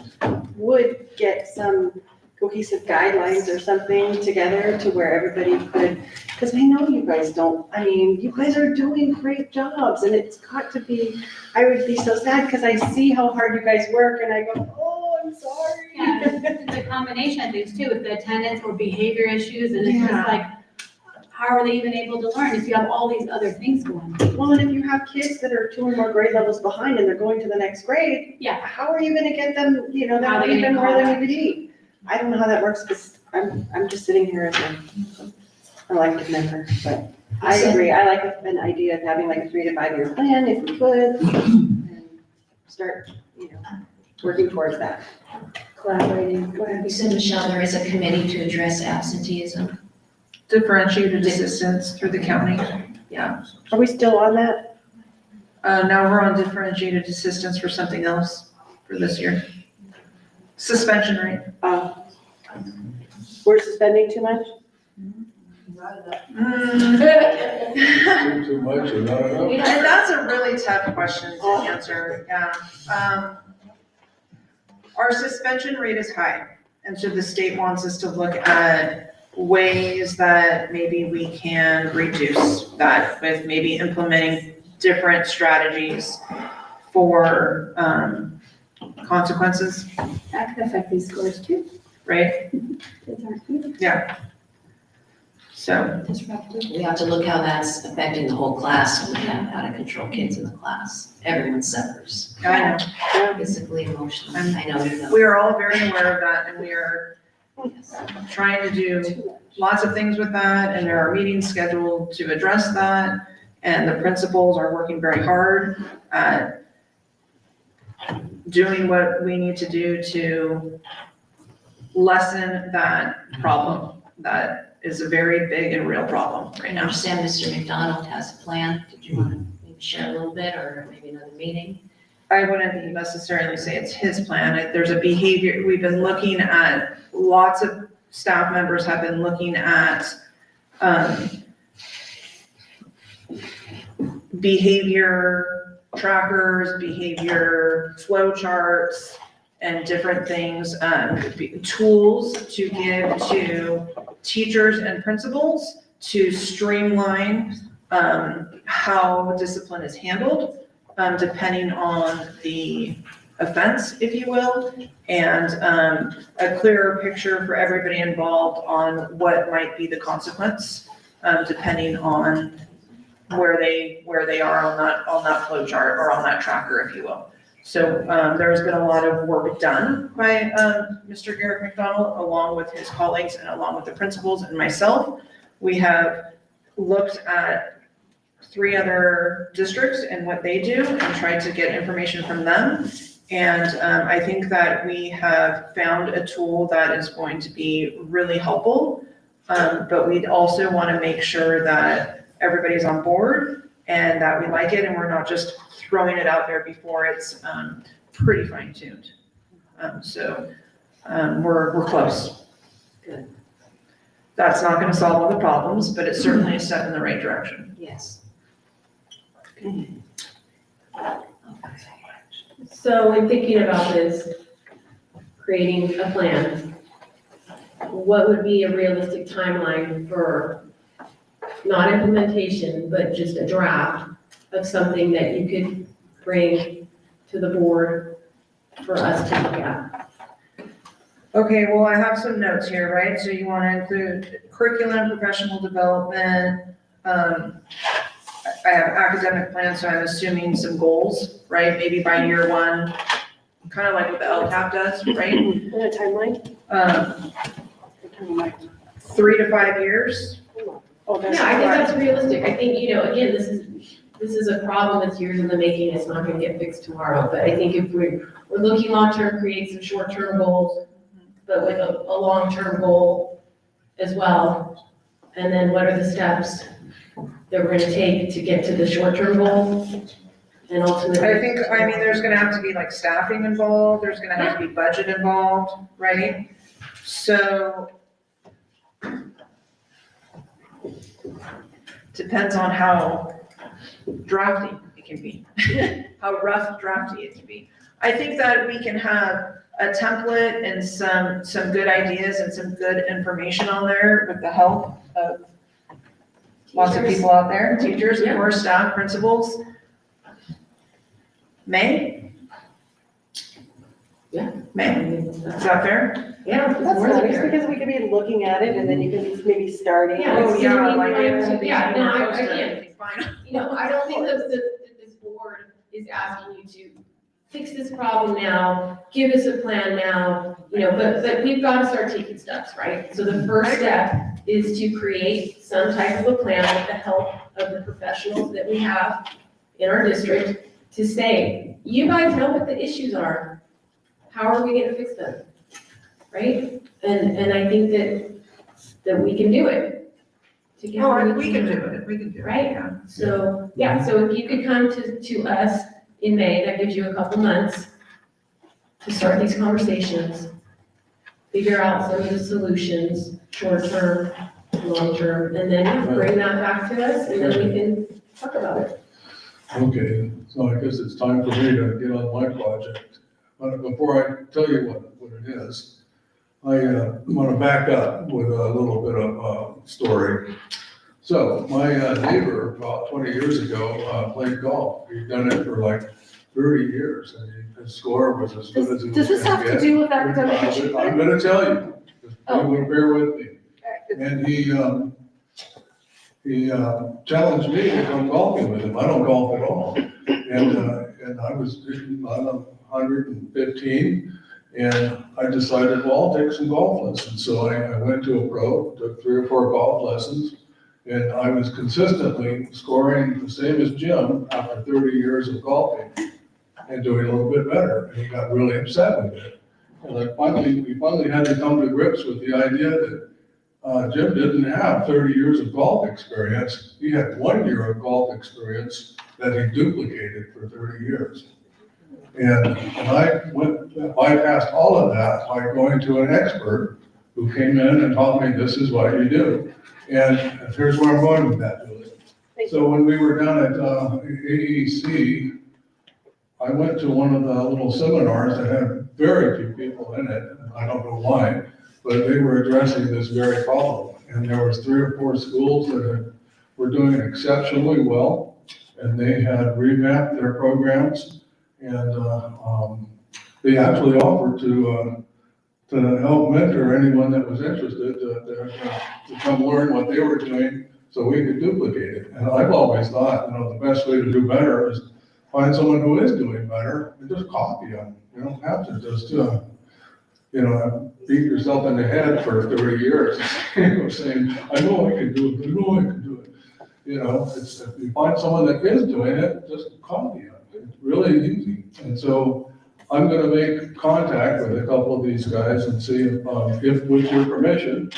would get some cohesive guidelines or something together to where everybody could, because I know you guys don't, I mean, you guys are doing great jobs and it's got to be, I would be so sad because I see how hard you guys work and I go, oh, I'm sorry. Yeah, it's a combination of things too, with the attendance or behavior issues, and it's Yeah. just like, how are they even able to learn if you have all these other things going on? Well, and if you have kids that are 2 or more grade levels behind and they're going to the next grade, Yeah. how are you gonna get them, you know, How are that they even gonna more than call you could eat? I don't know how that works, because I'm just sitting here as an elected member, but I agree, I like an idea of having like a 3 to 5 year plan if we could, and start, you know, working towards that. Collaborating. You said, Michelle, there is a committee to address absenteeism. Differentiated assistance through the county. Are we still on that? Now we're on differentiated assistance for something else for this year. Suspension rate. We're suspending too much? Too much or not enough? And that's a really tough question to answer, yeah. Our suspension rate is high, and so the state wants us to look at ways that maybe we can reduce that with maybe implementing different strategies for consequences, That could affect these scores too. right? Kids aren't here. So, Disruptive. We have to look how that's affecting the whole class when we have out of control kids in the class. Everyone suffers, I know, physically, emotionally. I know you know. we are all very aware of that, and we are Yes. trying to do lots of things with that, and there are meetings scheduled to address that. And the principals are working very hard at doing what we need to do to lessen that problem. That is a very big and real problem right I now. understand Mr. McDonald has a plan. Did you want to maybe share a little bit, or maybe another meeting? I wouldn't necessarily say it's his plan. There's a behavior, we've been looking at, lots of staff members have been looking at, behavior trackers, behavior flow charts, and different things, tools to give to teachers and principals to streamline, how discipline is handled, depending on the offense, if you will, and a clearer picture for everybody involved on what might be the consequence, depending on where they are on that flow chart or on that tracker, if you will. So there's been a lot of work done by Mr. Garrett McDonald, along with his colleagues and along with the principals and myself. We have looked at 3 other districts and what they do and tried to get information from them. And I think that we have found a tool that is going to be really helpful But we'd also want to make sure that everybody's on board and that we like it and we're not just throwing it out there before it's, pretty fine tuned. We're close. Good. That's not gonna solve all the problems, but it's certainly a step in the right direction. Yes. So in thinking about this, creating a plan, what would be a realistic timeline for not implementation, but just a draft of something that you could bring to the board for us to look at? Okay, well, I have some notes here, right? So you want to include curriculum, professional development. I have academic plans, so I'm assuming some goals, right? Maybe by year one, kind of like what the LCAP does, right? And a timeline? 3 to 5 years. Oh, that's. Yeah, I think that's realistic. I think, again, this is a problem that's years in the making. It's not gonna get fixed tomorrow. But I think if we're looking long-term, create some short-term goals, but with a long-term goal as well. And then what are the steps that we're gonna take to get to the short-term goal? And ultimately. I mean, there's gonna have to be like staffing involved, there's gonna have to be budget involved, right? So. Depends on how drafty it can be, how rough drafty it can be. I think that we can have a template and some good ideas and some good information on there with the help of lots of people out there, teachers, of course, staff, principals. May? Yeah. May, is that fair? Yeah. That's nice, because we could be looking at it and then you can be maybe starting. Yeah, Oh, yeah, like, like, yeah, no, I again. can't. I don't think that this board is asking you to fix this problem now, give us a plan now, but we've got to start taking steps, right? So the first step is to create some type of a plan with the help of the professionals that we have in our district to say, you guys know what the issues are. How are we gonna fix them? Right? And I think that we can do it. Together We can do it, Right? yeah. So if you could come to us in May, that gives you a couple months to start these conversations, figure out some of the solutions, short term, long term, and then bring that back to us, and then we can talk about it. Okay, so I guess it's time for me to get on my project. But before I tell you what it is, I want to back up with a little bit of story. So my neighbor, about 20 years ago, played golf. He'd done it for like 30 years, and his score was as good as it was. Does this have to do with academic I'm achievement? gonna tell you, just bear with me. And he challenged me to come golfing with him. I don't golf at all. And I was on 115, and I decided, well, I'll take some golf lessons. So I went to a pro, took 3 or 4 golf lessons, and I was consistently scoring the same as Jim after 30 years of golfing and doing a little bit better. And he got really upset with it. And we finally had to come to grips with the idea that Jim didn't have 30 years of golf experience. He had 1 year of golf experience that he duplicated for 30 years. And I bypassed all of that by going to an expert who came in and taught me this is what you do. And here's where I'm going with that, Julie. So when we were down at AEC, I went to one of the little seminars that had very few people in it. I don't know why, but they were addressing this very problem. And there was 3 or 4 schools that were doing exceptionally well, and they had revamped their programs. And they actually offered to help mentor anyone that was interested to come learn what they were doing so we could duplicate it. And I've always thought, the best way to do better is find someone who is doing better and just copy them. You don't have to just, beat yourself in the head for 30 years, saying, I know I can do it, I know I can do it. It's, if you find someone that is doing it, just copy them. It's really easy. And so I'm gonna make contact with a couple of these guys and see if with your permission,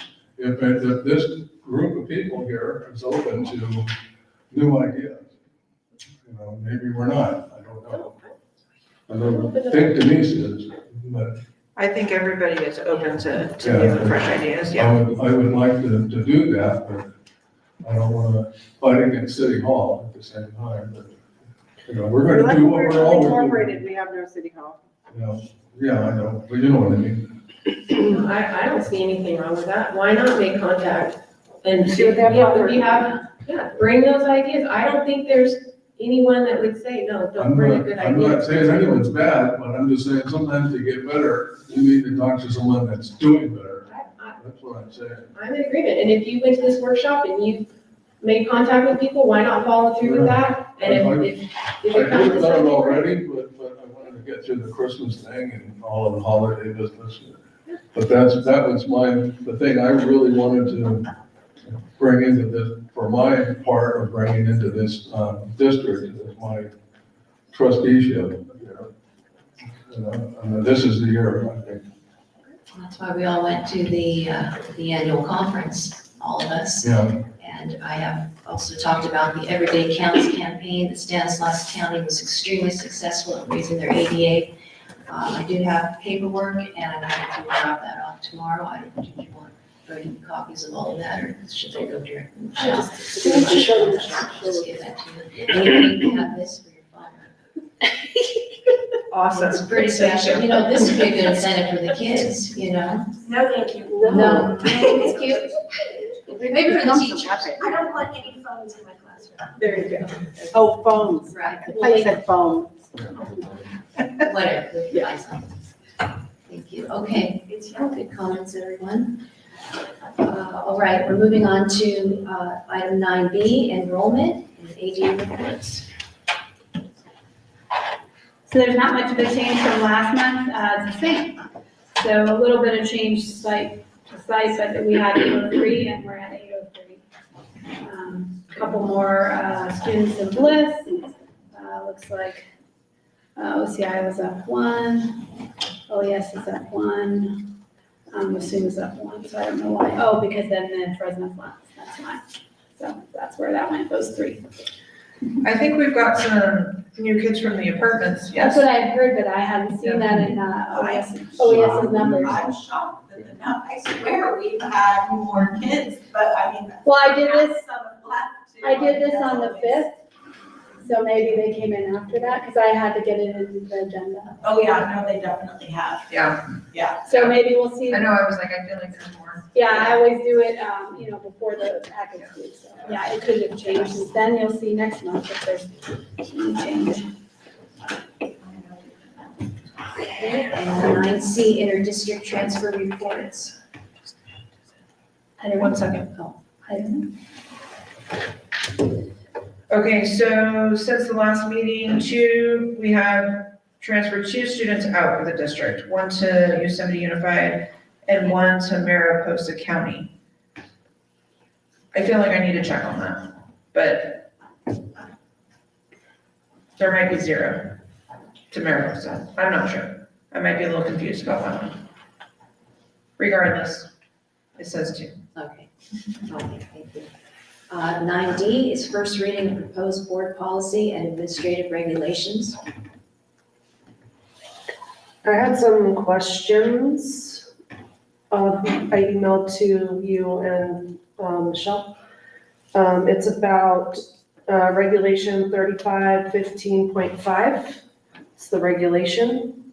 if this group of people here is open to new ideas. You know, maybe we're not, I don't know. I don't think Denise is, but I think everybody is open to Yeah. new and fresh ideas, yeah. I would like to do that, but I don't wanna fight against City Hall at the same time, but, you know, we're gonna do what we're always doing. Incorporated, we have no city hall. You know, yeah, I know, but you know what I mean. I don't see anything wrong with that. Why not make contact? And See what they have to offer. if you have, bring those ideas. I don't think there's anyone that would say, no, don't bring a good idea. I'm not saying anyone's bad, but I'm just saying sometimes to get better, you need to talk to someone that's doing better. That's what I'm saying. I'm in agreement. And if you went to this workshop and you made contact with people, why not follow through with that? And if I it comes have to done it something. already, but I wanted to get through the Christmas thing and all of the holiday business. But that was the thing I really wanted to bring into this, for my part of bringing into this, district, is my trusteeship, you know. And this is the year, I think. That's why we all went to the annual conference, all of us. Yeah, And I have also talked about the Everyday Counts campaign that Stanislaus County was extremely successful at raising their ADA. I do have paperwork and I'm going to drop that off tomorrow. I don't know if you want copies of all of that, or should they go direct to Michelle? Just give that to you. And you can have this for your phone. Awesome. It's pretty special. You know, this would be a good incentive for the kids, you know? No, thank you. No, it's cute. Maybe for the teachers. I don't want any phones in my classroom. There you go. Oh, phones. Right. I said phone. Whatever. Yeah. Thank you. Okay, good comments, everyone. All right, we're moving on to item 9B, enrollment and AD reports. So there's not much of a change from last month, it's the same. So a little bit of change site to site, but we had 803 and we're at 803. A couple more students in Bliss. Looks like OCI was up 1, OES is up 1. Wasum is up 1, so I don't know why. Oh, because then the Fresno Flats, that's why. So that's where that went, those 3. I think we've got some new kids from the apartments, That's yes? what I had heard, but I hadn't seen that in OES's numbers. I'm shocked at the number. I swear we've had more kids, but I mean. Well, I did this, Some left too. I did this That's on the always- 5th, so maybe they came in after that, because I had to get it in the agenda. Oh, yeah, no, they definitely have. Yeah, So maybe we'll see. I know, I was like, I feel like there's more. Yeah, I always do it, before the package due, so, yeah, it could have changed since then, you'll see next month if there's any change. And 9C, interdistrict transfer reports. I don't know. 1 second. I don't know. Okay, so since the last meeting, we have transferred 2 students out of the district, 1 to Yosemite Unified and 1 to Mariposa County. I feel like I need to check on that, but there might be 0 to Mariposa. I'm not sure. I might be a little confused about that one. Regardless, it says 2. Okay, thank you. 9D is first reading of proposed board policy and administrative regulations. I had some questions. I emailed to you and Michelle. It's about regulation 3515.5. It's the regulation.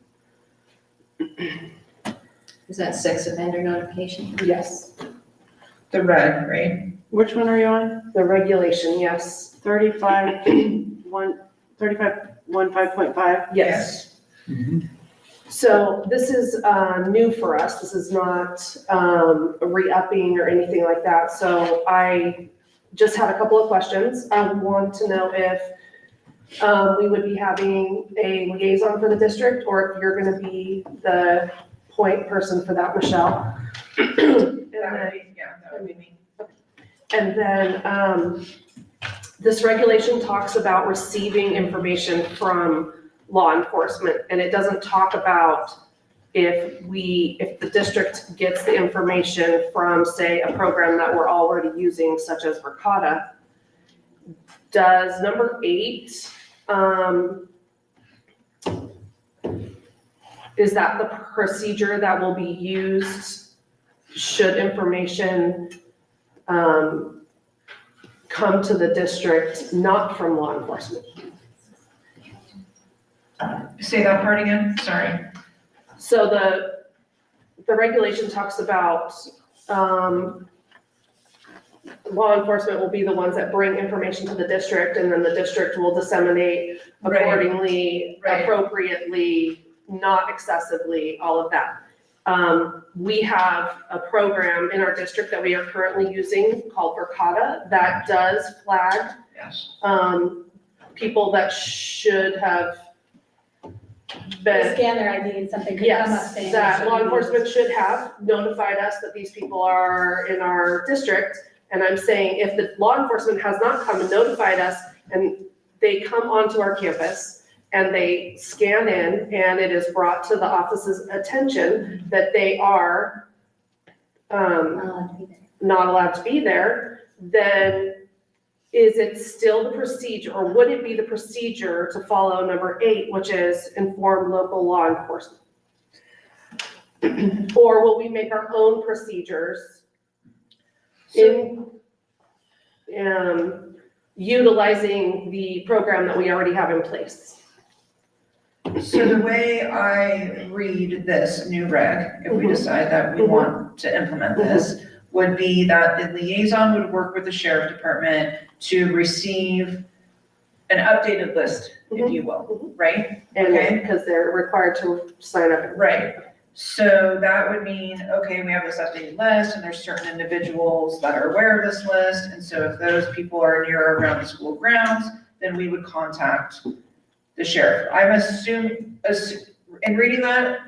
Is that sex offender notification? Yes. The red, right? Which one are you on? The regulation, yes. 3515.5? Yes. Mhm. So this is new for us. This is not re-upping or anything like that. So I just had a couple of questions. I want to know if we would be having a liaison for the district, or if you're gonna be the point person for that, Michelle. That would be me. And then, this regulation talks about receiving information from law enforcement, and it doesn't talk about, if the district gets the information from, say, a program that we're already using, such as Verkada, does number 8, is that the procedure that will be used should information come to the district, not from law enforcement? Say that part again, sorry. So the regulation talks about, law enforcement will be the ones that bring information to the district, and then the district will disseminate Right. accordingly, Right. appropriately, not excessively, all of that. We have a program in our district that we are currently using called Verkada that does flag, Yes. people that should have They been. scan their ID and something could come up Yes, saying. that law enforcement should have notified us that these people are in our district. And I'm saying if the law enforcement has not come and notified us and they come onto our campus and they scan in and it is brought to the office's attention that they are not allowed to be there, then is it still the procedure, or would it be the procedure to follow number 8, which is inform local law enforcement? Or will we make our own procedures in, utilizing the program that we already have in place? So the way I read this new reg, if we Mhm. decide that we Mhm. want to implement this, would be that the liaison would work with the sheriff department to receive an updated list, if you will, right? And Okay. because they're required to sign up. Right. So that would mean, okay, we have this updated list and there's certain individuals that are aware of this list. And so if those people are near or around the school grounds, then we would contact the sheriff. I'm assuming, in reading that,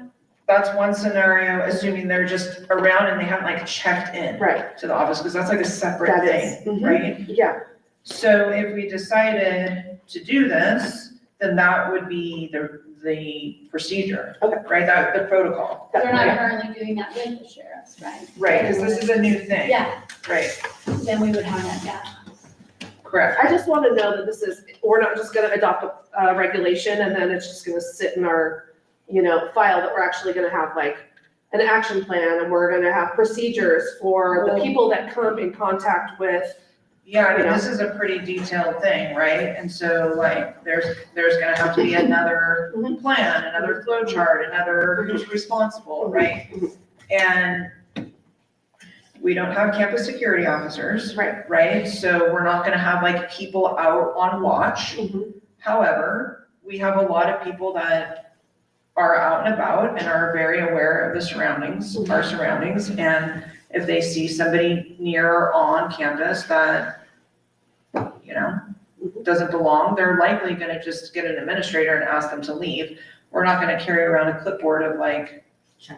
that's one scenario, assuming they're just around and they haven't like checked in Right, to the office, because that's like a separate that thing, is. Mhm. right? Yeah, So if we decided to do this, then that would be the procedure, Okay. right? That, the protocol. They're not currently doing that with the sheriffs, right? Right, because this is a new thing. Yeah, Right, then we would have that, yeah. correct. I just want to know that this is, we're not just going to adopt a regulation and then it's just going to sit in our, file, that we're actually going to have like an action plan and we're going to have procedures for the people that come in contact with. Yeah, I mean, this is a pretty detailed thing, right? And so like, there's gonna have to be another Mhm. plan, another flow chart, another who's responsible, right? And we don't have campus security officers. Right. Right? So we're not gonna have like people out on watch. Mhm. However, we have a lot of people that are out and about and are very aware of the surroundings, our surroundings. And if they see somebody near or on campus that, doesn't belong, they're likely gonna just get an administrator and ask them to leave. We're not gonna carry around a clipboard of like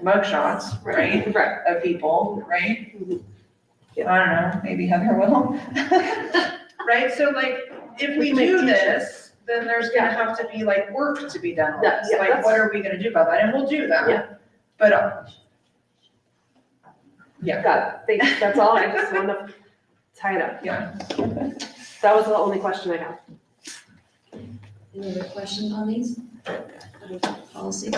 mugshots, right, Right. of people, right? Mhm. I don't know, maybe Heather will. Right, so like, if we can make do t-shirts. this, then there's gonna have to be like work to be done on Yeah, this. yeah, Like, that's- what are we gonna do about that? And we'll do that. Yeah. But, Got it. Thanks. That's all. I just want to tie it up. yeah. That was the only question I had. Any other questions on these policies?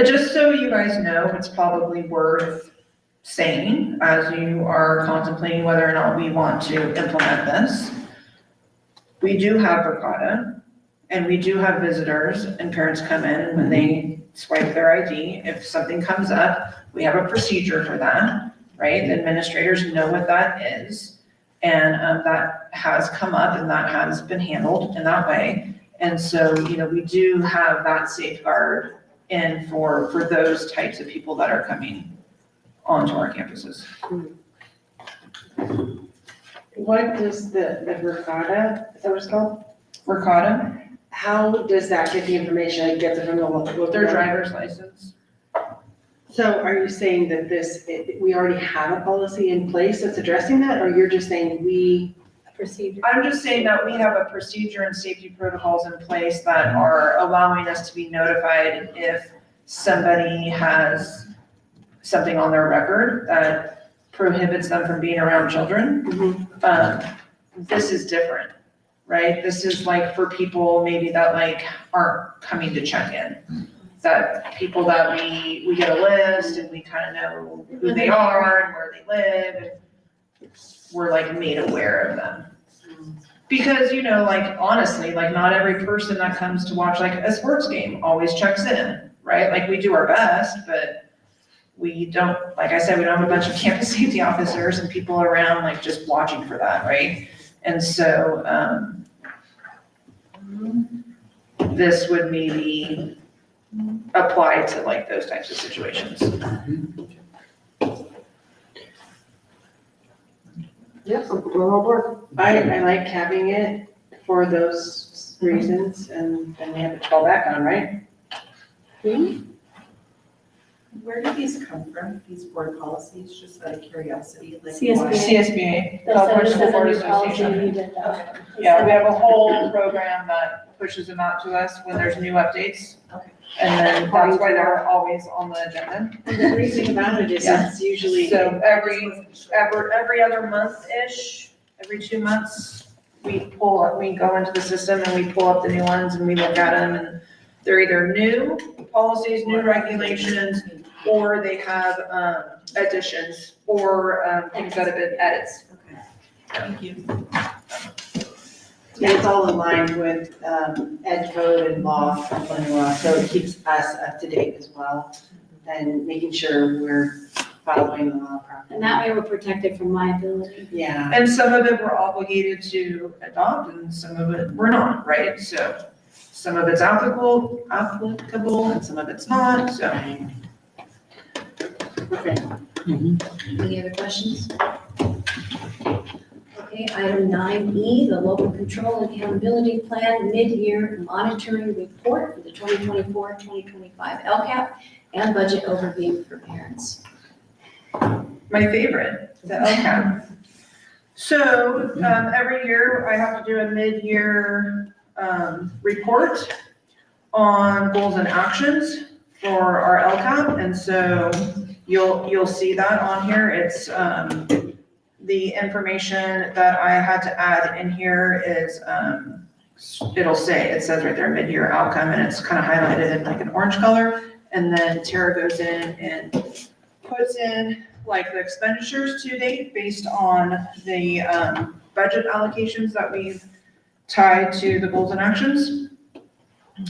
Just so you guys know, it's probably worth saying as you are contemplating whether or not we want to implement this. We do have Verkada, and we do have visitors and parents come in, and when they swipe their ID, if something comes up, we have a procedure for that, right? The administrators know what that is. And that has come up and that has been handled in that way. And so, we do have that safeguard in for those types of people that are coming onto our campuses. What does the Verkada, is that what it's called? Verkada, How does that get the information? It gets it from the local. their driver's license. So are you saying that we already have a policy in place that's addressing that, or you're just saying we? Procedure. I'm just saying that we have a procedure and safety protocols in place that are allowing us to be notified if somebody has something on their record that prohibits them from being around children. This is different, right? This is like for people maybe that like aren't coming to check in. That people that we get a list and we kind of know who they are and where they live, and we're like made aware of them. Because, you know, like honestly, like not every person that comes to watch like a sports game always checks in, right? Like we do our best, but we don't, like I said, we don't have a bunch of campus safety officers and people around like just watching for that, right? And so, this would maybe apply to like those types of situations. Yeah, we're on board. I like having it for those reasons, and then we have it to fall back on, right? Where do these come from, these board policies, just out of curiosity? Like CSBA. why? CSBA, They'll California send School us a Board new policy Association. and we did that. Yeah, we have a whole program that pushes them out to us when there's new updates. Okay. And then that's why they're always on the agenda. And the great thing about it is Yeah. it's usually. So every other month-ish, every 2 months, we go into the system and we pull up the new ones and we look at them, and they're either new policies, new regulations, or they have additions or things that have been edits. Okay, thank you. And it's all in line with ed code and law, California law, so it keeps us up to date as well, and making sure we're following the law properly. And that way we're protected from liability. Yeah. And some of it we're obligated to adopt and some of it we're not, right? So some of it's applicable and some of it's not, so. Okay. Any other questions? Okay, item 9E, the local control and accountability plan mid-year monitoring report for the 2024-2025 LCAP and budget overview for parents. My favorite, the LCAP. So, every year I have to do a mid-year, report on goals and actions for our LCAP. And so you'll see that on here. It's, the information that I had to add in here is, it says right there, mid-year outcome, and it's kind of highlighted in like an orange color. And then Tara goes in and puts in like the expenditures to date based on the budget allocations that we've tied to the goals and actions.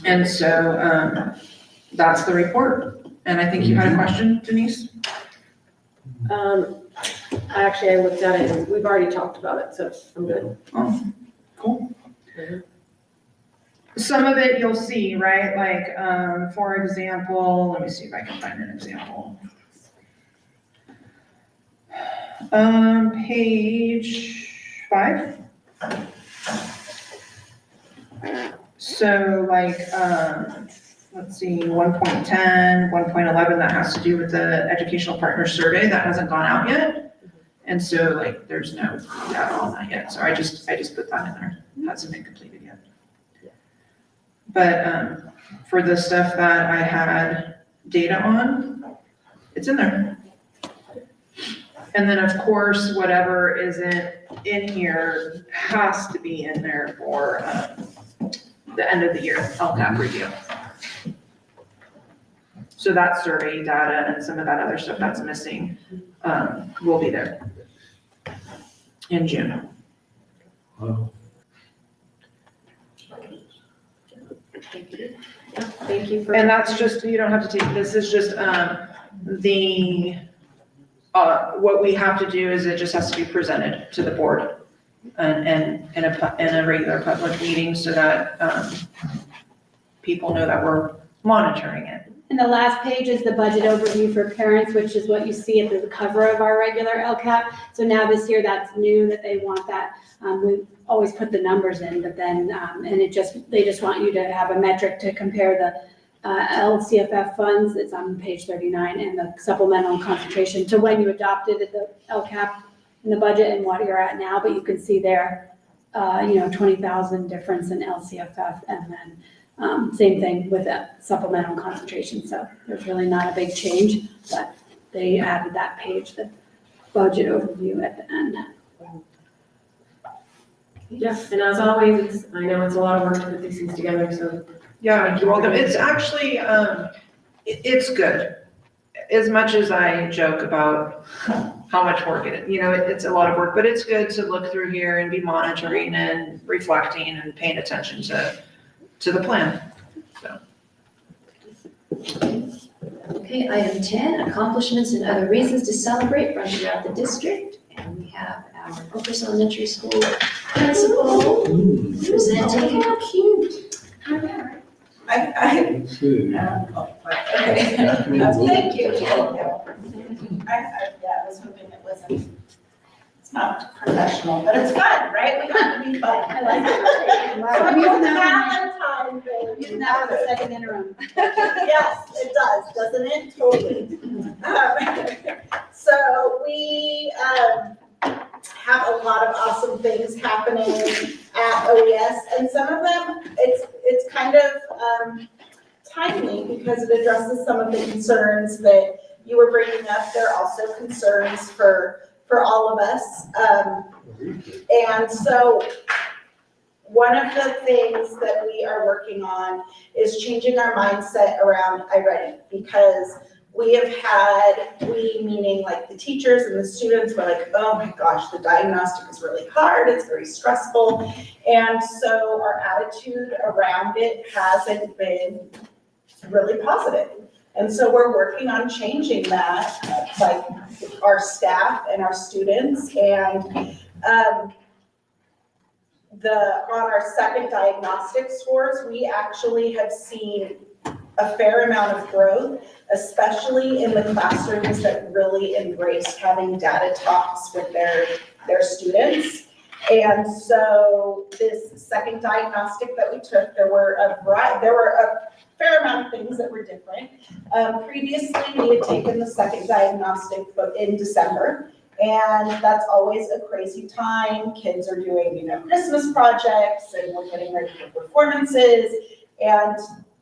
And so that's the report. And I think you had a question, Denise? Actually, I looked at it and we've already talked about it, so I'm good. Oh, cool. Some of it you'll see, right? Like, for example, let me see if I can find an example. Page 5. So like, let's see, 1.10, 1.11, that has to do with the educational partner survey that hasn't gone out yet. And so like, there's no data on that yet. So I just put that in there. It hasn't been completed yet. But, for the stuff that I had data on, it's in there. And then of course, whatever isn't in here has to be in there for, the end of the year LCAP review. So that survey data and some of that other stuff that's missing, will be there in June. Wow. Thank you for. And that's just, you don't have to take, this is just, what we have to do is it just has to be presented to the board and in a regular public meeting so that, people know that we're monitoring it. And the last page is the budget overview for parents, which is what you see at the cover of our regular LCAP. So now this year, that's new that they want that. We always put the numbers in, but then, they just want you to have a metric to compare the LCFF funds, it's on page 39, and the supplemental and concentration to when you adopted the LCAP in the budget and what you're at now. But you can see there, 20,000 difference in LCFF and then Same thing with that supplemental concentration, so there's really not a big change, but they added that page, the budget overview at the end. Yeah, and as always, I know it's a lot of work to put these things together, so. Yeah, you're welcome. It's actually, it's good. As much as I joke about how much work it's a lot of work, but it's good to look through here and be monitoring and reflecting and paying attention to the plan. Okay, item 10, accomplishments and other reasons to celebrate from throughout the district. And we have our Oakers Elementary School principal presenting. How cute. Let's see. Okay. Thank you. I was hoping it wasn't, it's not professional, but it's fun, right? We got to be fun. I like it. So I'm using that Valentine's Day. Using that for the second interim. Yes, it does, doesn't it? Totally. So we have a lot of awesome things happening at OES, and some of them, it's kind of timely because it addresses some of the concerns that you were bringing up. There are also concerns for all of us. And so one of the things that we are working on is changing our mindset around iReady, because we meaning like the teachers and the students were like, oh my gosh, the diagnostic is really hard, it's very stressful. And so our attitude around it hasn't been really positive. And so we're working on changing that, like our staff and our students. And on our second diagnostic scores, we actually have seen a fair amount of growth, especially in the classrooms that really embraced having data talks with their students. And so this second diagnostic that we took, there were a fair amount of things that were different. Previously, we had taken the second diagnostic in December, and that's always a crazy time. Kids are doing, Christmas projects, and we're getting ready for performances, and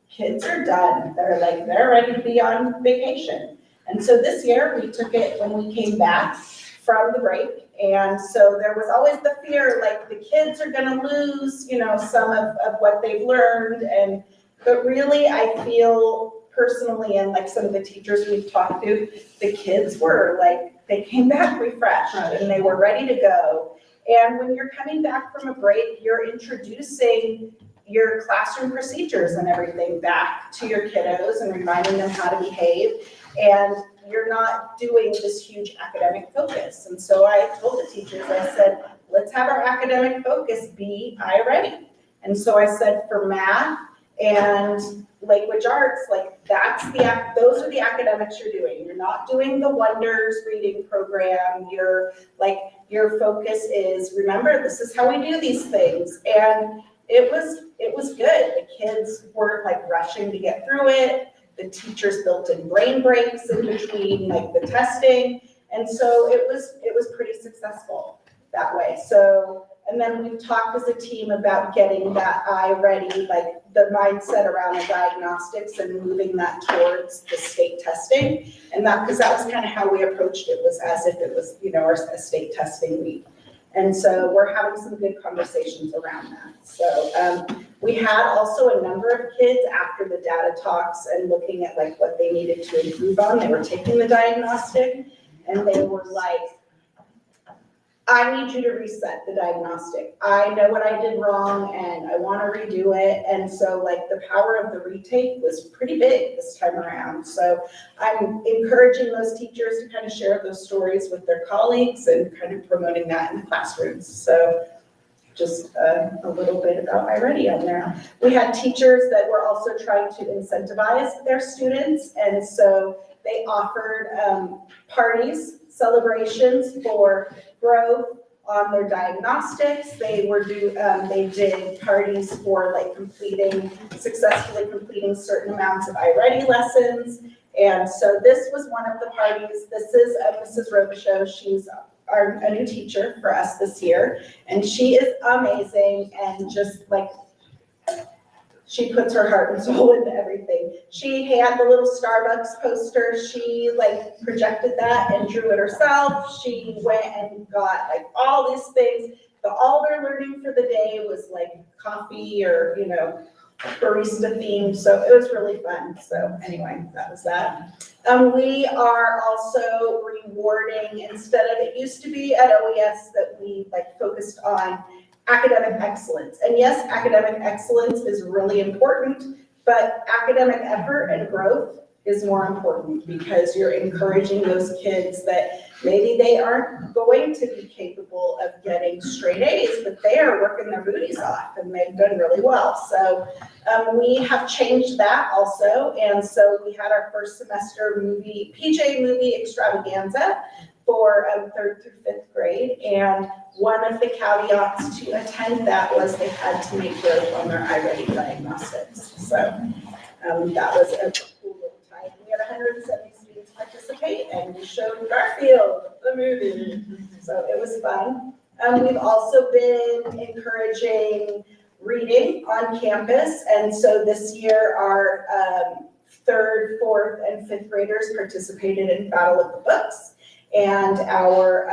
kids are done. They're ready to be on vacation. And so this year, we took it when we came back from the break. And so there was always the fear, like the kids are gonna lose, some of what they've learned. But really, I feel personally, and like some of the teachers we've talked to, the kids were they came back refreshed and they were ready to go. And when you're coming back from a break, you're introducing your classroom procedures and everything back to your kiddos and reminding them how to behave. And you're not doing this huge academic focus. And so I told the teachers, I said, let's have our academic focus be iReady. And so I said for math and language arts, those are the academics you're doing. You're not doing the Wonders reading program. Your focus is, remember, this is how we do these things. And it was good. The kids weren't rushing to get through it. The teachers built in brain breaks in between the testing. And so it was pretty successful that way. So, and then we've talked as a team about getting that iReady, the mindset around the diagnostics and moving that towards the state testing. And because that was kind of how we approached it, was as if it was, our state testing week. And so we're having some good conversations around that. So we had also a number of kids after the data talks and looking at what they needed to improve on. They were taking the diagnostic and they were like, I need you to reset the diagnostic. I know what I did wrong and I want to redo it. And so the power of the retake was pretty big this time around. So I'm encouraging those teachers to kind of share those stories with their colleagues and kind of promoting that in the classrooms. So just a little bit about iReady on there. We had teachers that were also trying to incentivize their students. And so they offered parties, celebrations for growth on their diagnostics. They did parties for successfully completing certain amounts of iReady lessons. And so this was one of the parties. This is Mrs. Robichaud. She's a new teacher for us this year. And she is amazing and just She puts her heart and soul into everything. She had the little Starbucks poster. She like projected that and drew it herself. She went and got like all these things. All their learning for the day was like coffee or, you know, barista themed. So it was really fun. So anyway, that was that. We are also rewarding, instead of, it used to be at OES that we like focused on academic excellence. And yes, academic excellence is really important, but academic effort and growth is more important because you're encouraging those kids that maybe they aren't going to be capable of getting straight A's, but they are working their booties off and they've done really well. So we have changed that also. And so we had our first semester PJ movie extravaganza for 3rd through 5th grade. And one of the caveats to attend that was they had to make growth on their iReady diagnostics. So that was a cool little time. We had 170 students participate and we showed Garfield, the movie. So it was fun. We've also been encouraging reading on campus. And so this year our 3rd, 4th, and 5th graders participated in Battle of the Books. And our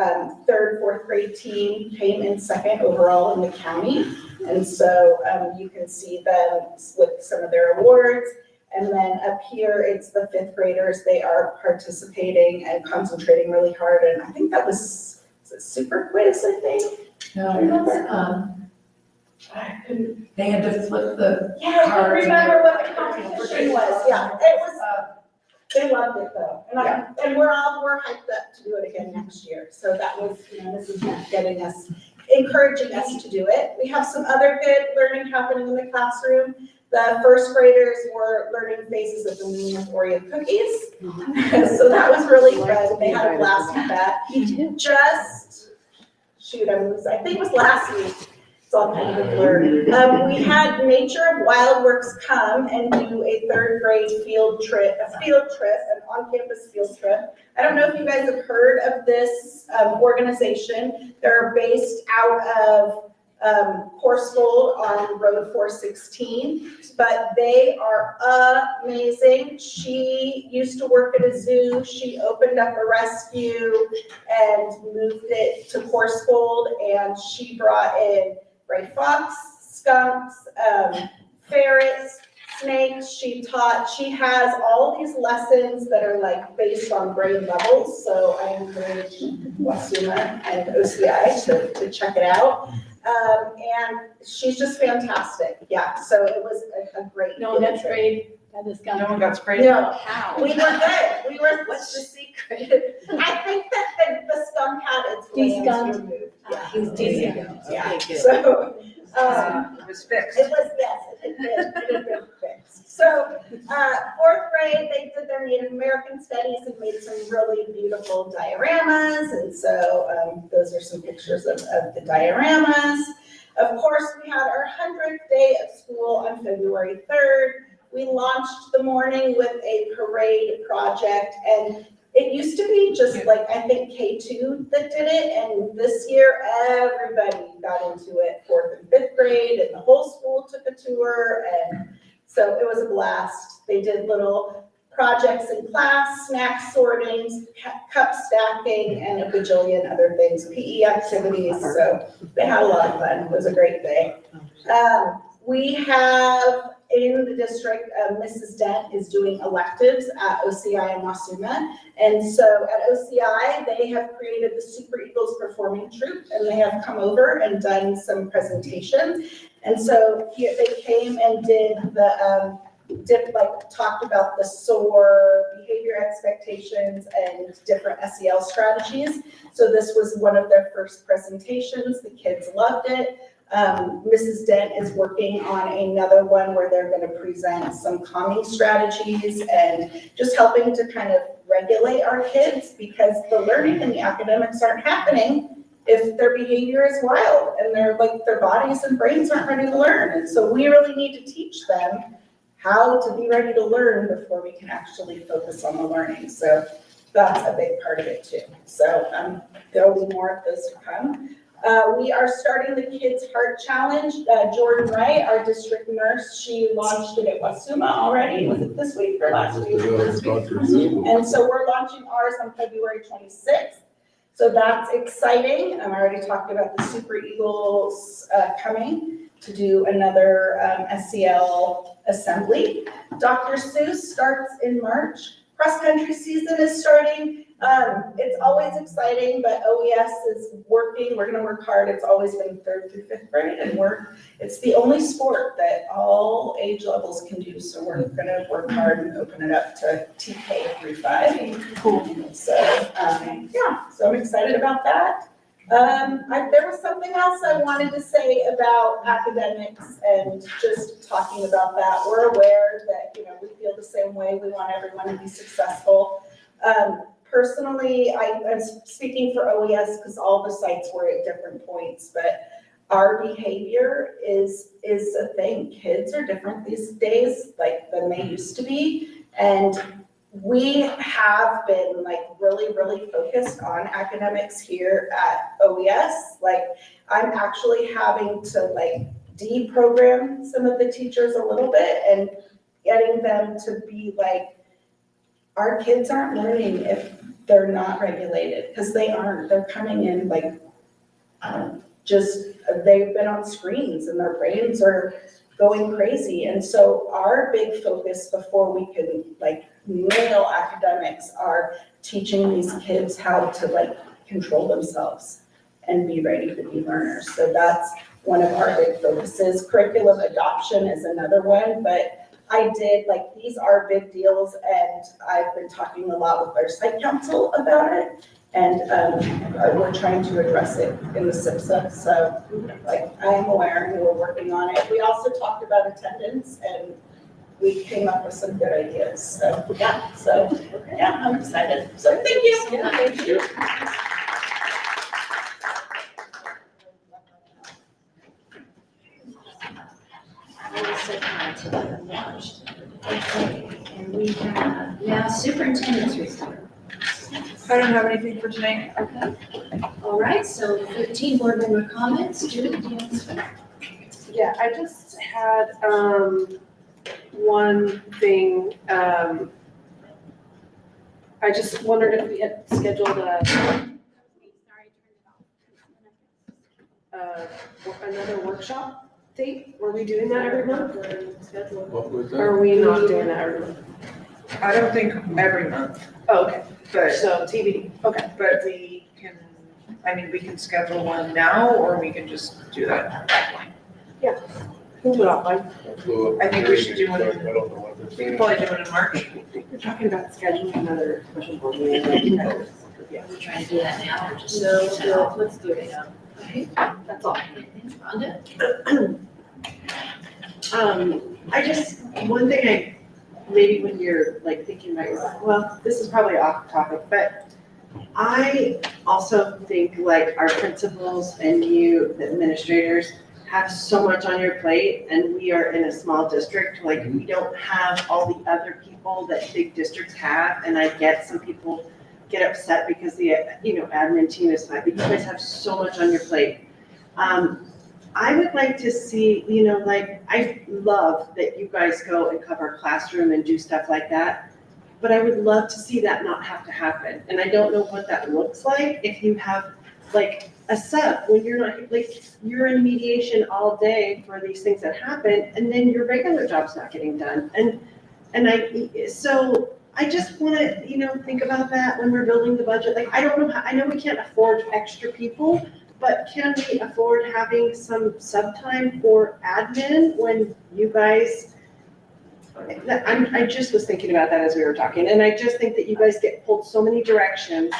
3rd, 4th grade team came in 2nd overall in the county. And so you can see them with some of their awards. And then up here, it's the 5th graders. They are participating and concentrating really hard. And I think that was it Super Quiz, I think? No, they had to flip the Yeah, I don't cards. remember what the competition was. Yeah, it was, they loved it though. And we're hyped up to do it again next year. So that was, you know, this is getting us, encouraging us to do it. We have some other good learning happening in the classroom. The 1st graders were learning phases of the meaning of Oreo cookies. So that was really fun. They had a blast with that. Just, shoot, I think it was last week. It's all kind of a blur. We had Nature of Wild Works come and do a 3rd grade field trip, an on-campus field trip. I don't know if you guys have heard of this organization. They're based out of Corsfold on Road 416, but they are amazing. She used to work at a zoo. She opened up a rescue and moved it to Corsfold, and she brought in gray fox, skunks, ferrets, snakes. She has all these lessons that are like based on grade levels. So I encourage Wasuma and OCI to check it out. And she's just fantastic. Yeah, so it was a great. No, that's great. That is No one got sprayed? No, How? we were good. We were. What's the secret? I think that the skunk had its glands De-skunked. removed. Yeah. He's decent. Yeah, Okay, good. so, It was fixed. it was, yes, it had been fixed. So, 4th grade, they did their Native American studies and made some really beautiful dioramas. And so, those are some pictures of the dioramas. Of course, we had our 100th day of school on February 3rd. We launched the morning with a parade project, and it used to be just like, I think K2 that did it, and this year everybody got into it, 4th and 5th grade, and the whole school took a tour, and so it was a blast. They did little projects in class, snack sortings, cup stacking, and a bajillion other things, PE activities, so they had a lot of fun. It was a great day. We have in the district, Mrs. Dent is doing electives at OCI and Wasuma. And so at OCI, they have created the Super Eagles Performing Troupe, and they have come over and done some presentations. And so here they came and did the, talked about the SOAR behavior expectations and different SEL strategies. So this was one of their first presentations. The kids loved it. Mrs. Dent is working on another one where they're going to present some calming strategies and just helping to kind of regulate our kids, because the learning and the academics aren't happening if their behavior is wild and their bodies and brains aren't ready to learn. And so we really need to teach them how to be ready to learn before we can actually focus on the learning. So that's a big part of it too. So there will be more of those to come. We are starting the Kids Heart Challenge. Jordan Wright, our district nurse, she launched it at Wasuma already. Was it this week or last week? And so we're launching ours on February 26th. So that's exciting. I'm already talking about the Super Eagles coming to do another SCL assembly. Dr. Seuss starts in March. Cross-country season is starting. It's always exciting, but OES is working. We're gonna work hard. It's always been 3rd through 5th grade, and it's the only sport that all age levels can do. So we're gonna work hard and open it up to TK through 5. Cool. So, yeah, so I'm excited about that. There was something else I wanted to say about academics and just talking about that. We're aware that, we feel the same way. We want everyone to be successful. Personally, I'm speaking for OES because all the sites were at different points, but our behavior is a thing. Kids are different these days, than they used to be. And we have been really, really focused on academics here at OES. I'm actually having to deprogram some of the teachers a little bit and getting them to be our kids aren't learning if they're not regulated, because they aren't. They're coming in they've been on screens and their brains are going crazy. And so our big focus before we can nail academics are teaching these kids how to control themselves and be ready to be learners. So that's one of our big focuses. Curriculum adoption is another one, but these are big deals, and I've been talking a lot with our site council about it, and we're trying to address it in the SIPSA. So I am aware and we're working on it. We also talked about attendance, and we came up with some good ideas. So yeah, I'm excited. So thank you. Yeah, thank you. Okay, and we have now superintendent's report. I don't have anything for tonight. Okay, all right, so 15 board member comments. Julie, do you want to start? Yeah, I just had, one thing, I just wondered if we had scheduled another workshop date. Were we doing that every month? What was Or that? are we not doing that every month? I don't think every month, Oh, okay, but so TBD, okay. we can schedule one now, or we can just do that offline. We'll do it offline. I think we should do one. I don't know what this We is. can probably do it in March. We're talking about scheduling another special board meeting. We're trying to do that now, or just. No, let's do it now. Okay, That's all. Rhonda? One thing maybe when you're thinking about yourself, well, this is probably off topic, but I also think our principals and you, the administrators, have so much on your plate, and we are in a small district, we don't have all the other people that big districts have, and I get some people get upset because the, admin team is fine, but you guys have so much on your plate. I would like to see, I love that you guys go and cover classroom and do stuff like that, but I would love to see that not have to happen. And I don't know what that looks like if you have a sub when you're not, you're in mediation all day for these things that happen, and then your regular job's not getting done. So I just want to, think about that when we're building the budget. I don't know I know we can't afford extra people, but can we afford having some sub time for admin when you guys, I just was thinking about that as we were talking, and I just think that you guys get pulled so many directions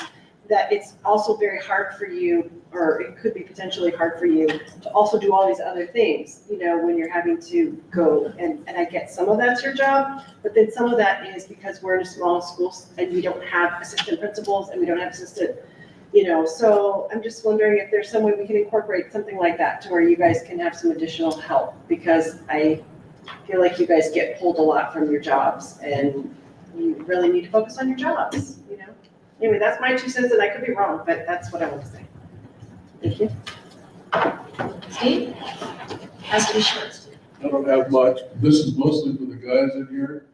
that it's also very hard for you, or it could be potentially hard for you to also do all these other things, when you're having to go, and I get some of that's your job, but then some of that is because we're in a small school and we don't have assistant principals and we don't have assistant, so I'm just wondering if there's some way we can incorporate something like that to where you guys can have some additional help, because I feel like you guys get pulled a lot from your jobs and you really need to focus on your jobs, Anyway, that's my 2 cents, and I could be wrong, but that's what I want to say. Thank you. Steve? Has to be short. I don't have much. This is mostly for the guys in here.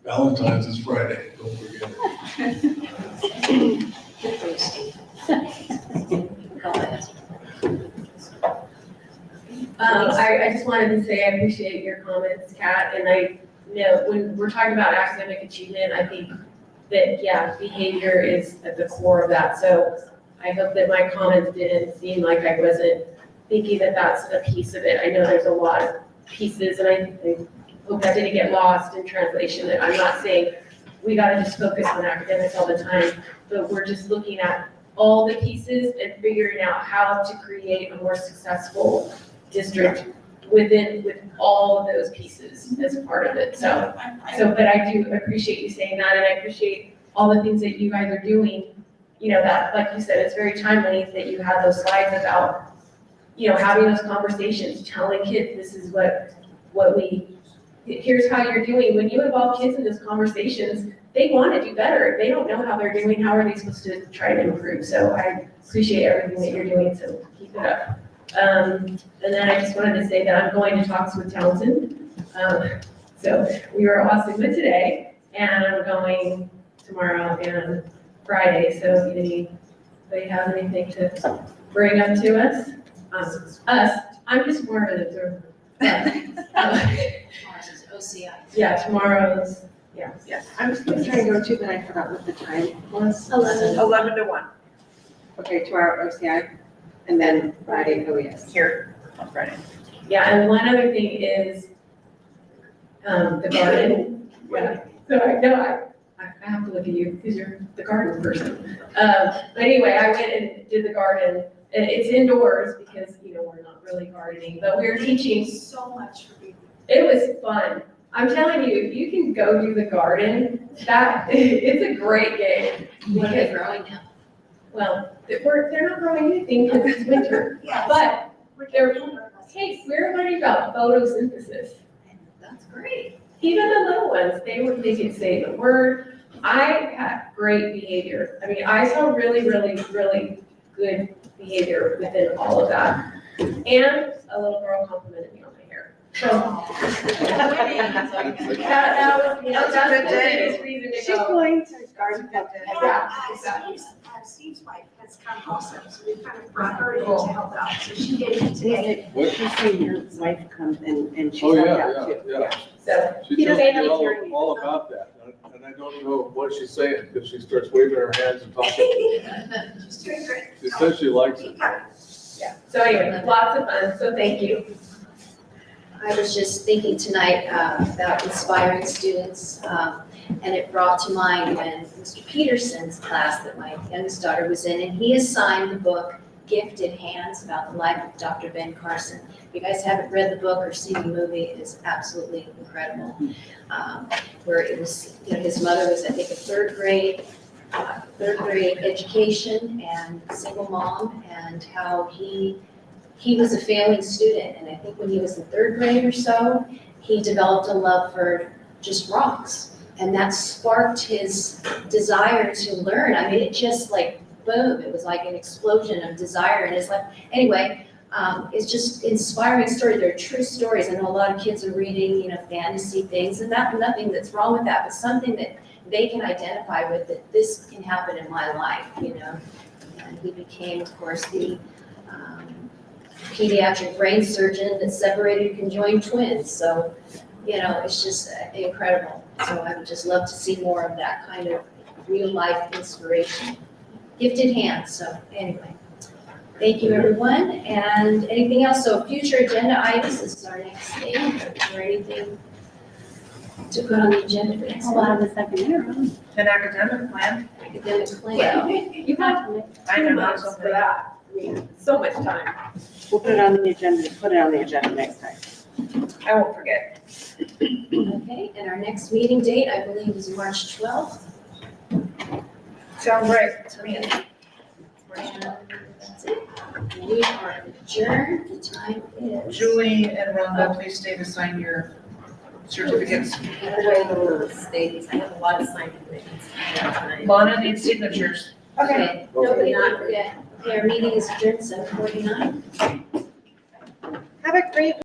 Valentine's is Friday, don't forget it. Good for you, Steve. Go ahead. I just wanted to say I appreciate your comments, Kat, and I know when we're talking about academic achievement, I think that, yeah, behavior is at the core of that. So I hope that my comments didn't seem like I wasn't thinking that that's a piece of it. I know there's a lot of pieces, and I hope that didn't get lost in translation, that I'm not saying we gotta just focus on academics all the time, but we're just looking at all the pieces and figuring out how to create a more successful district with all of those pieces as part of it. So, but I do appreciate you saying that, and I appreciate all the things that you guys are doing. You know, that, like you said, it's very timely that you have those slides about, you know, having those conversations, telling kids this is here's how you're doing. When you involve kids in those conversations, they want to do better. They don't know how they're doing. How are they supposed to try to improve? So I appreciate everything that you're doing, so keep it up. And then I just wanted to say that I'm going to talks with Townsend. So we were Ossigma today, and I'm going tomorrow and Friday. So if anybody has anything to bring up to us, I'm just more of an observer. Tomorrow's is OCI. Yeah, tomorrow's, Yes, I was trying to go to, but I forgot what the time was. 11 to 1 Okay, 2-hour OCI, and then Friday OES. here on Friday. yeah, and one other thing is, the garden. Yeah, so I know, I have to look at you, because you're the garden person. But anyway, I went and did the garden, and it's indoors, because, you know, we're not really gardening, but we're teaching. So much for people. It was fun. I'm telling you, if you can go do the garden, it's a great game. What are they growing now? Well, they're not growing anything because it's winter, but hey, we're learning about photosynthesis. That's great. Even the little ones, they can say the word. I had great behavior. I mean, I saw really, really, really good behavior within all of that. And a little girl complimented me on my hair. So that's a good day. the biggest reason to She's go. going to garden club. Yeah, exactly. Steve's wife has come also, so we kind of brought her in to help out, so she gave me today. She's saying your wife comes and she's Oh, helped yeah, out too. yeah. So, She Peter tells me Bailey's hearing you. all about that, and I don't know what she's saying, because she starts waving her hands and talking. She's doing great. She says she likes it. yeah. So anyway, lots of fun. So thank you. I was just thinking tonight about inspiring students, and it brought to mind when Mr. Peterson's class that my youngest daughter was in, and he assigned the book Gifted Hands about the life of Dr. Ben Carson. If you guys haven't read the book or seen the movie, it is absolutely incredible. Where it was, you know, his mother was, I think, a third grade education and single mom, and how he was a failing student. And I think when he was in third grade or so, he developed a love for just rocks. And that sparked his desire to learn. I mean, it just like, boom, it was like an explosion of desire in his life. Anyway, it's just inspiring story. They're true stories. I know a lot of kids are reading, you know, fantasy things, and nothing that's wrong with that, but something that they can identify with, that this can happen in my life, you know. And he became, of course, the pediatric brain surgeon that separated conjoined twins. So, you know, it's just incredible. So I would just love to see more of that kind of real life inspiration. Gifted hands. So anyway, thank you, everyone. And anything else? So future agenda items, this is our next thing. Is there anything to put on the agenda for next month? the second year. An academic plan. Academic plan. You have I 2 know, months so for that. I mean, so much time. We'll put it on the agenda next time. I won't forget. Okay, and our next meeting date, I believe, is March 12th. Sounds right to me. And that's it. We are adjourned. The time is. Julie and Rhonda, please stay to sign your certificates. I have a lot of signed commitments. Lana needs signatures. Okay, nobody not forget. Their meeting is adjourned 7:49. Have a great